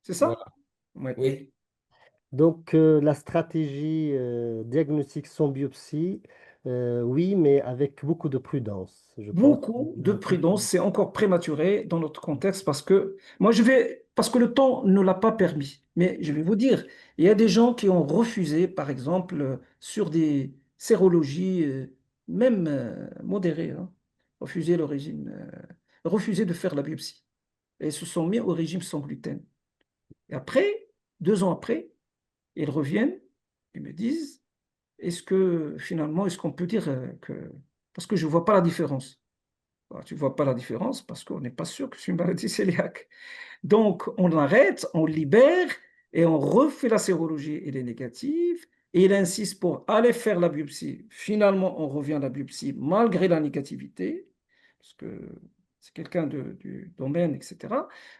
c'est ça? Voilà. Oui. Oui. la stratégie diagnostic sans biopsie, oui, mais avec beaucoup de prudence, je pense. Beaucoup de prudence, c'est encore prématuré dans notre contexte parce que parce que le temps ne l'a pas permis. Mais je vais vous dire, il y a des gens qui ont refusé, par exemple, sur des sérologies, même modérées, hein, refusé le régime, refusé de faire la biopsie et se sont mis au régime sans gluten. Et après, 2 ans après, ils reviennent et me disent, est-ce que finalement, est-ce qu'on peut dire que... Parce que je ne vois pas la différence. Bah, tu ne vois pas la différence parce qu'on n'est pas sûr que c'est une maladie cœliaque. Donc, on arrête, on libère et on refait la sérologie. Elle est négative et il insiste pour aller faire la biopsie. Finalement, on revient à la biopsie malgré la négativité parce que c'est quelqu'un du domaine, etc.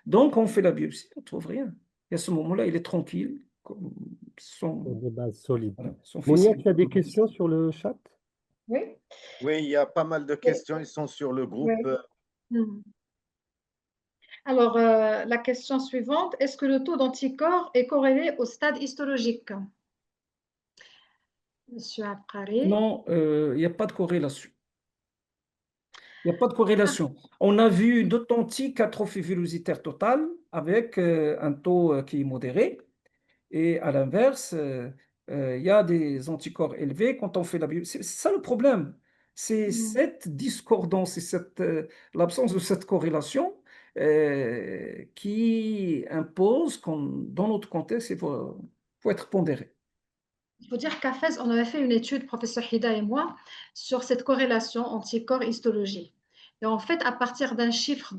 Donc, on fait la biopsie, on ne trouve rien. Et à ce moment-là, il est tranquille, comme son, Des bases solides. voilà, son fils. Monia, tu as des questions sur le chat? Oui, Oui, il y a pas mal de oui, questions. Ils sont sur le oui. groupe. Mhm. Alors, la question suivante, est-ce que le taux d'anticorps est corrélé au stade histologique? Monsieur Abkari. Non, il n'y a pas de corrélation. Il n'y a pas de corrélation. On a vu d'authentiques atrophies villositaires totales avec un taux qui est modéré. Et à l'inverse, il y a des anticorps élevés quand on fait la biopsie. C'est ça le problème. C'est cette discordance et l'absence de cette corrélation qui impose dans notre contexte, faut être pondéré. Il faut dire qu'à Fès, on avait fait une étude, professeur Hida et moi, sur cette corrélation anticorps-histologie. Et en fait, à partir d'un chiffre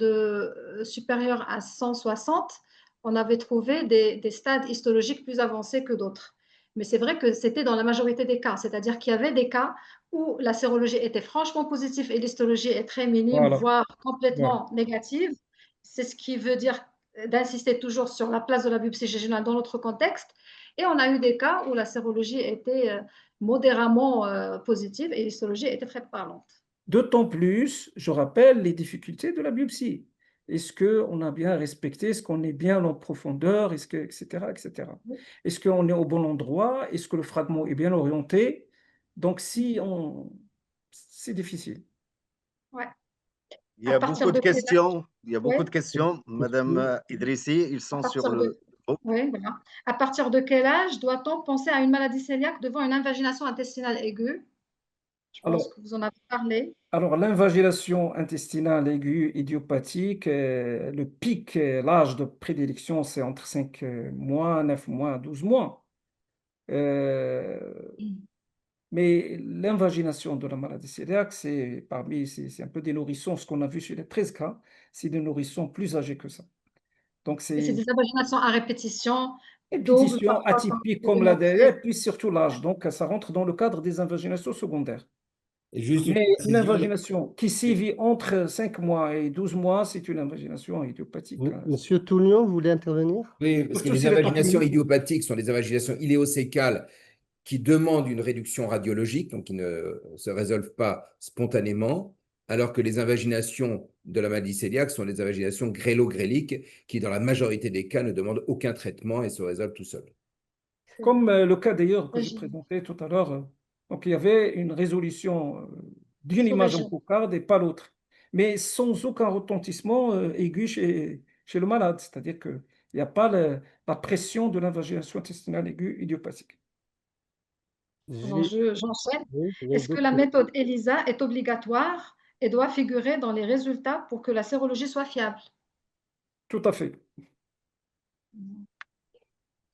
supérieur à 160, on avait trouvé des stades histologiques plus avancés que d'autres. Mais c'est vrai que c'était dans la majorité des cas, c'est-à-dire qu'il y avait des cas où la sérologie était franchement positive et l'histologie est très minime, Voilà, voire voilà. complètement négative. C'est ce qui veut dire d'insister toujours sur la place de la biopsie jejunale dans notre contexte. Et on a eu des cas où la sérologie était modérément positive et l'histologie était très parlante. D'autant plus, je rappelle les difficultés de la biopsie. Est-ce qu'on a bien respecté, est-ce qu'on est bien en profondeur, est-ce que, etc., etc. Est-ce qu'on est au bon endroit, est-ce que le fragment est bien orienté? Donc, si on... c'est difficile. Ouais. Il y À a partir beaucoup de de quel âge? questions. Il y a beaucoup Ouais. de questions, Madame Idrissi. Ils À sont sur partir le de... groupe. Oui, voilà. À partir de quel âge doit-on penser à une maladie cœliaque devant une invagination intestinale aiguë? Je pense Alors, que vous en avez parlé. alors l'invagination intestinale aiguë idiopathique, le pic, l'âge de prédilection, c'est entre 5 mois, 9 mois, 12 mois. Euh, Mais l'invagination de la maladie cœliaque, c'est un peu des nourrissons. Ce qu'on a vu sur les 13 cas, c'est des nourrissons plus âgés que ça. Donc, Et c'est c'est des invaginations à répétition, double, répétition parfois sans atypique comme la démontrer. DLF, puis surtout l'âge. Donc, ça rentre dans le cadre des invaginations secondaires. Et juste une Mais une précision, invagination qui sévit entre 5 mois et 12 mois, c'est une invagination idiopathique, hein. Monsieur Toullion, vous voulez intervenir? oui, parce que Surtout les si elle est pas invaginations clinique. idiopathiques sont des invaginations iléosécales qui demandent une réduction radiologique, donc qui ne se résolvent pas spontanément, alors que les invaginations de la maladie cœliaque sont des invaginations grêlo-gréliques qui, dans la majorité des cas, ne demandent aucun traitement et se résolvent tout seuls. Comme le cas d'ailleurs que j'ai Régime. présenté tout à l'heure. Donc, il y avait une résolution d'une Sous image en régime. cocarde et pas l'autre, mais sans aucun retentissement aigu chez le malade. C'est-à-dire qu'il n'y a pas la pression de l'invagination intestinale aiguë idiopathique. Alors, J'ai j'enchaîne. oui, j'ai Est-ce que d'autres la questions. méthode ELISA est obligatoire et doit figurer dans les résultats pour que la sérologie soit fiable? Tout à fait.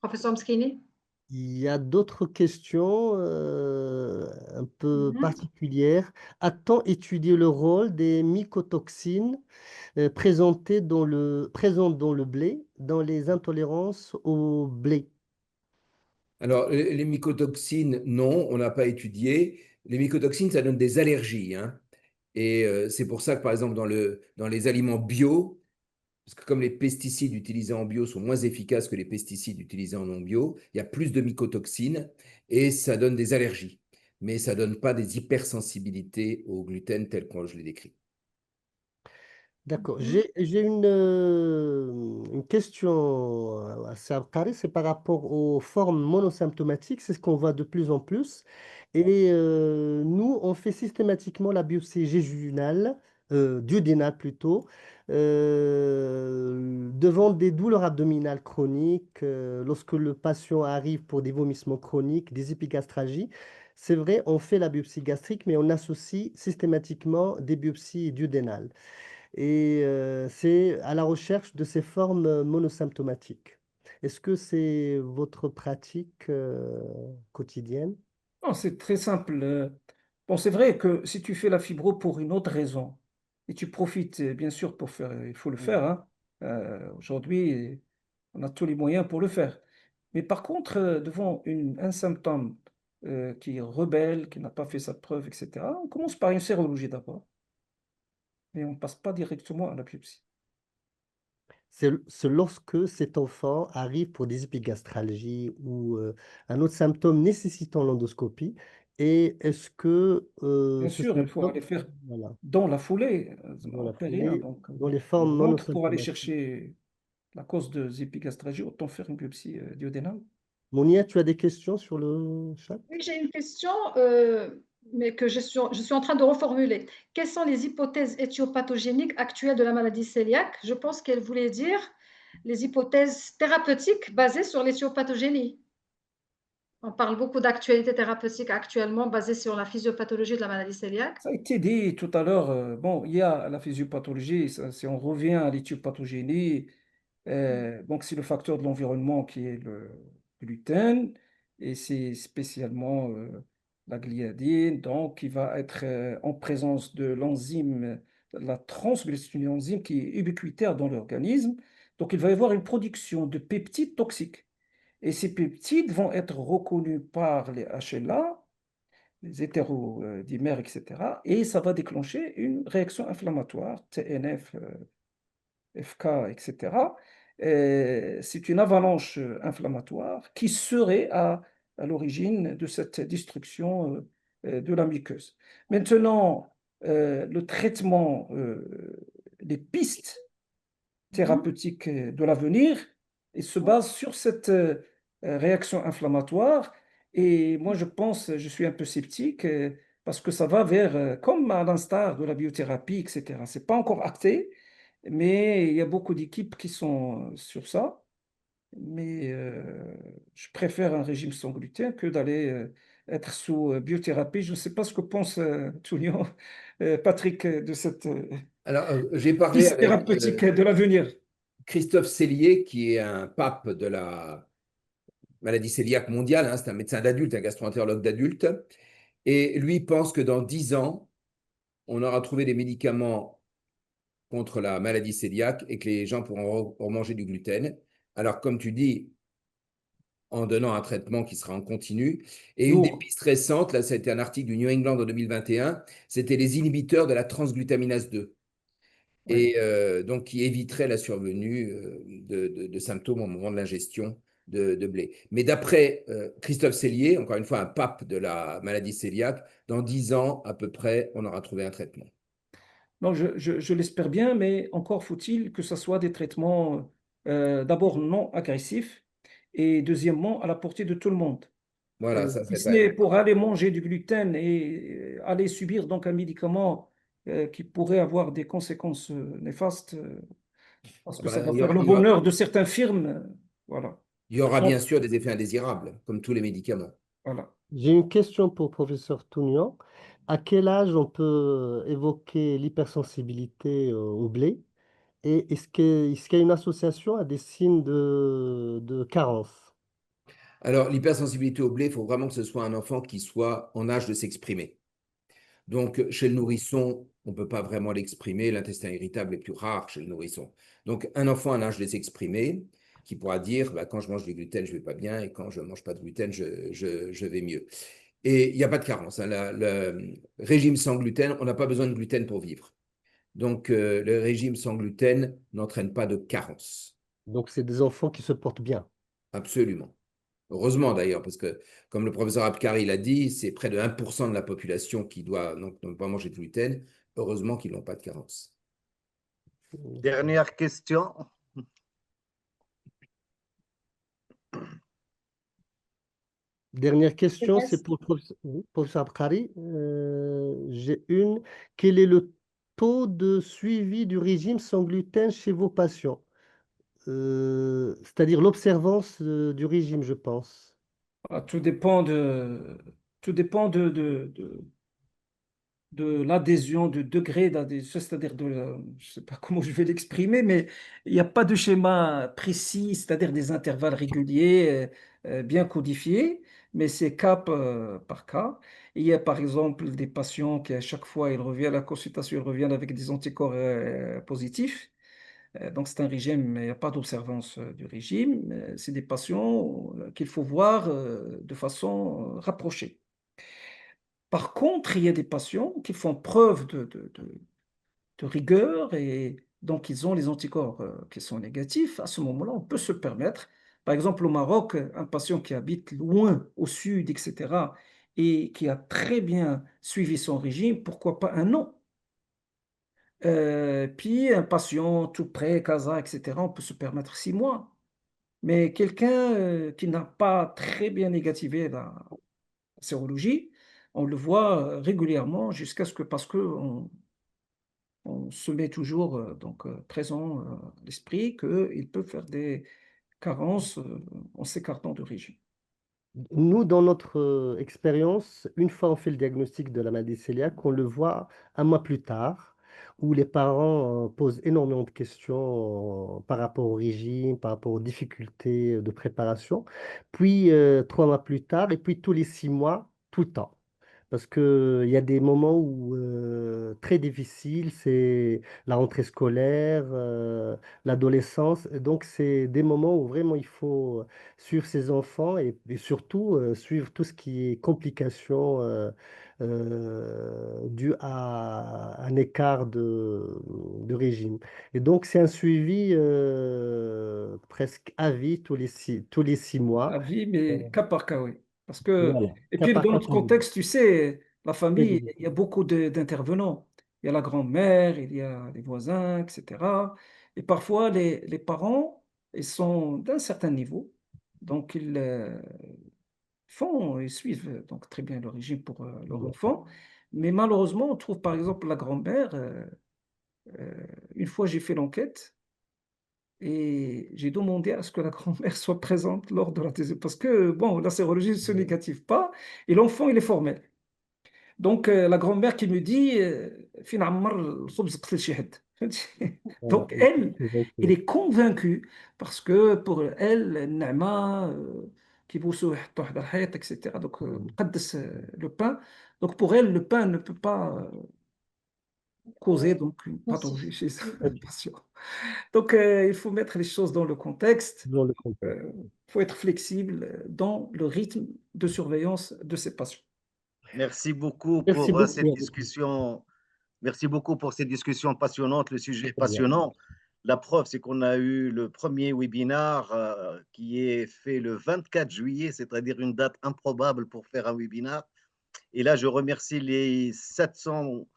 Professeur Mskini? Il y a d'autres questions un peu particulières. A-t-on étudié le rôle des mycotoxines présentes dans le blé dans les intolérances au blé? Alors, les mycotoxines, non, on n'a pas étudié. Les mycotoxines, ça donne des allergies, hein. Et c'est pour ça que, par exemple, dans les aliments bio, parce que comme les pesticides utilisés en bio sont moins efficaces que les pesticides utilisés en non bio, il y a plus de mycotoxines et ça donne des allergies. Mais ça ne donne pas des hypersensibilités au gluten tel que je l'ai décrit. D'accord. J'ai une question assez carrée, c'est par rapport aux formes monosymptomatiques, c'est ce qu'on voit de plus en plus. Et nous, on fait systématiquement la biopsie jéjunale, duodénale plutôt, devant des douleurs abdominales chroniques, lorsque le patient arrive pour des vomissements chroniques, des épigastralgies. C'est vrai, on fait la biopsie gastrique, mais on associe systématiquement des biopsies duodénales. Et c'est à la recherche de ces formes monosymptomatiques. Est-ce que c'est votre pratique quotidienne? Non, c'est très simple. Bon, c'est vrai que si tu fais la fibro pour une autre raison, et tu profites, bien sûr, pour faire, il faut le faire, hein. Aujourd'hui, on a tous les moyens pour le faire. Mais par contre, devant un symptôme qui est rebelle, qui n'a pas fait sa preuve, etc., on commence par une sérologie d'abord, et on ne passe pas directement à la biopsie. C'est lorsque cet enfant arrive pour des épigastralgies ou un autre symptôme nécessitant l'endoscopie. Et est-ce que Bien ce sûr, il faut symptôme, aller faire voilà, dans la foulée, dans en la périnée, foulée, donc dans les on formes rentre pour aller monosymptomatiques? chercher la cause de épigastralgie, autant faire une biopsie duodénale. Monia, tu as des questions sur le chat? Oui, j'ai une question, mais que je suis en train de reformuler. Quelles sont les hypothèses éthiopathogéniques actuelles de la maladie cœliaque? Je pense qu'elle voulait dire les hypothèses thérapeutiques basées sur l'éthiopathogénie. On parle beaucoup d'actualité thérapeutique actuellement basée sur la physiopathologie de la maladie cœliaque. Ça a été dit tout à l'heure, bon, il y a la physiopathologie, si on revient à l'éthiopathogénie, donc c'est le facteur de l'environnement qui est le gluten, et c'est spécialement la gliadine, donc qui va être en présence de l'enzyme, la transglutine, c'est une enzyme qui est ubiquitaire dans l'organisme, donc il va y avoir une production de peptides toxiques. Et ces peptides vont être reconnus par les HLA, les hétérodimères, etc. Et ça va déclencher une réaction inflammatoire, TNF, FK, etc. c'est une avalanche inflammatoire qui serait à l'origine de cette destruction de la muqueuse. Maintenant, le traitement, les pistes thérapeutiques de l'avenir, et se base sur cette réaction inflammatoire. Et moi, je pense, je suis un peu sceptique parce que ça va vers, comme à l'instar de la biothérapie, etc. C'est pas encore acté, mais il y a beaucoup d'équipes qui sont sur ça. Mais je préfère un régime sans gluten que d'aller être sous biothérapie. Je ne sais pas ce que pense Tulio, Patrick, de cette Alors, j'ai parlé piste avec thérapeutique de l'avenir. Christophe Cellier, qui est un pape de la maladie cœliaque mondiale, hein, c'est un médecin d'adulte, un gastro-entérologue d'adulte, et lui pense que dans 10 ans, on aura trouvé des médicaments contre la maladie cœliaque et que les gens pourront manger du gluten. Alors, comme tu dis, en donnant un traitement qui sera en continu. Et une des Lourd. pistes récentes, là, c'était un article du New England en 2021, c'était les inhibiteurs de la transglutaminase 2. Oui. Et donc qui éviterait la survenue de symptômes au moment de l'ingestion de blé. Mais d'après Christophe Cellier, encore une fois un pape de la maladie cœliaque, dans 10 ans à peu près, on aura trouvé un traitement. Non, je l'espère bien, mais encore faut-il que ce soit des traitements d'abord non agressifs et deuxièmement à la portée de tout le monde. Voilà, ça Si serait ce pas n'est évident. pour aller manger du gluten et aller subir donc un médicament qui pourrait avoir des conséquences néfastes, parce que ça Bah, va faire le bonheur de certaines firmes. Voilà. il y aura Donc, bien sûr des effets indésirables, comme tous les médicaments. voilà. J'ai une question pour professeur Tounian. À quel âge on peut évoquer l'hypersensibilité au blé? Et est-ce qu'il y a une association à des signes de carence? Alors, l'hypersensibilité au blé, il faut vraiment que ce soit un enfant qui soit en âge de s'exprimer. Donc, chez le nourrisson, on ne peut pas vraiment l'exprimer. L'intestin irritable est plus rare chez le nourrisson. Donc, un enfant à l'âge de s'exprimer, qui pourra dire, bah, quand je mange du gluten, je ne vais pas bien, et quand je ne mange pas de gluten, je vais mieux. Et il n'y a pas de carence, hein. Le régime sans gluten, on n'a pas besoin de gluten pour vivre. Donc, le régime sans gluten n'entraîne pas de carence. Donc, c'est des enfants qui se portent bien. Absolument. Heureusement d'ailleurs, parce que comme le professeur Abkari l'a dit, c'est près de 1% de la population qui doit donc ne pas manger de gluten. Heureusement qu'ils n'ont pas de carence. Dernière question. Dernière question, c'est pour le professeur Abkari. J'ai une. Quel est le taux de suivi du régime sans gluten chez vos patients? C'est-à-dire l'observance du régime, je pense. Ah, tout dépend de l'adhésion, du degré d'adhésion, c'est-à-dire je ne sais pas comment je vais l'exprimer, mais il n'y a pas de schéma précis, c'est-à-dire des intervalles réguliers, bien codifiés, mais c'est cas par cas. Il y a par exemple des patients qui à chaque fois ils reviennent à la consultation, ils reviennent avec des anticorps positifs. Donc c'est un régime, mais il n'y a pas d'observance du régime. C'est des patients qu'il faut voir de façon rapprochée. Par contre, il y a des patients qui font preuve de rigueur et donc ils ont les anticorps qui sont négatifs. À ce moment-là, on peut se permettre, par exemple au Maroc, un patient qui habite loin au sud, etc., et qui a très bien suivi son régime, pourquoi pas un an? Puis un patient tout près, Casa, etc., on peut se permettre 6 mois. Mais quelqu'un qui n'a pas très bien négativé la sérologie, on le voit régulièrement jusqu'à ce que, parce qu'on on se met toujours présent à l'esprit qu'il peut faire des carences en s'écartant de régime. Nous, dans notre expérience, une fois on fait le diagnostic de la maladie cœliaque, on le voit un mois plus tard, où les parents posent énormément de questions par rapport au régime, par rapport aux difficultés de préparation. Puis 3 mois plus tard, et puis tous les 6 mois, tout le temps. Parce qu'il y a des moments où très difficiles, c'est la rentrée scolaire, l'adolescence. Et donc, c'est des moments où vraiment il faut suivre ses enfants et surtout suivre tout ce qui est complications dues à un écart de régime. Et donc, c'est un suivi presque à vie tous les 6 mois. À vie, mais cas par cas, oui. Parce que, Voilà, et cas puis par dans cas notre pour vous. contexte, tu sais, la famille, il y a Exactement. beaucoup d'intervenants. Il y a la grand-mère, il y a les voisins, etc. Et parfois, les parents, ils sont d'un certain niveau. Donc, ils suivent donc très bien le régime pour leur enfant. Mais malheureusement, on trouve par exemple la grand-mère. Une fois, j'ai fait l'enquête. Et j'ai demandé à ce que la grand-mère soit présente lors de la thèse. Parce que, bon, la sérologie ne se négative pas et l'enfant, il est formel. Donc, la grand-mère qui me dit, Fin عمر الخبز قتل شي حد. Voilà, Donc, elle, elle exactement. est convaincue parce que pour elle, النعمة كيبوسوا يحطوا حدا الحيط, etc. Donc, مقدس le pain. Donc, pour elle, le pain ne peut pas causer donc une pathologie Merci. chez un patient. Donc, il faut mettre les choses dans le contexte. Dans le contexte. Il faut être flexible dans le rythme de surveillance de ces patients. Merci beaucoup Merci pour cette beaucoup. discussion. Merci beaucoup pour cette discussion passionnante. Le sujet est Très bien. passionnant. La preuve, c'est qu'on a eu le premier webinaire qui est fait le 24 juillet, c'est-à-dire une date improbable pour faire un webinaire. Et là, je remercie les 700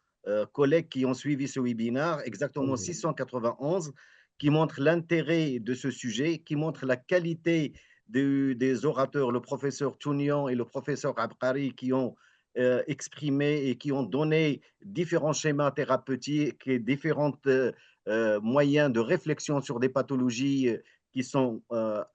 collègues qui ont suivi ce webinaire, exactement 691, qui montrent l'intérêt de ce sujet, qui montrent la qualité des orateurs, le professeur Tounian et le professeur Abkari, qui ont exprimé et qui ont donné différents schémas thérapeutiques et différents moyens de réflexion sur des pathologies qui sont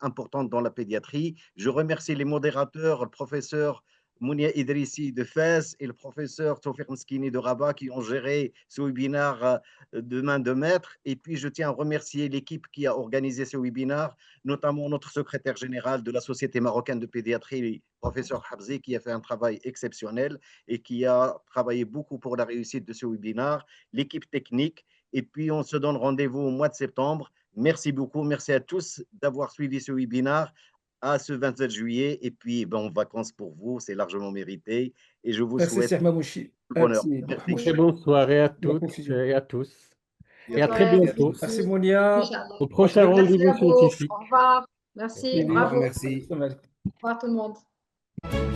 importantes dans la pédiatrie. Je remercie les modérateurs, le professeur Mounia Idrissi de Fès et le professeur Tawfiq Mskini de Rabat qui ont géré ce webinaire de main de maître. Et puis, je tiens à remercier l'équipe qui a organisé ce webinaire, notamment notre secrétaire général de la Société marocaine de pédiatrie, professeur Habzi, qui a fait un travail exceptionnel et qui a travaillé beaucoup pour la réussite de ce webinaire, l'équipe technique. Et puis, on se donne rendez-vous au mois de septembre. Merci beaucoup. Merci à tous d'avoir suivi ce webinaire à ce 27 juillet. Et puis, en vacances pour vous, c'est largement mérité. Et je vous Merci, souhaite Sir Mamouchi. tout le bonheur. Merci, Merci. Très bonne soirée à la toutes confusion. et à tous. Bonne Et à très soirée, Merci à bientôt tous. Merci, merci. Monia. Inch'Allah. au prochain Fadlou. Merci rendez-vous à vous. scientifique. Au revoir. Merci. Au revoir, Bravo. Au merci. revoir tout le monde.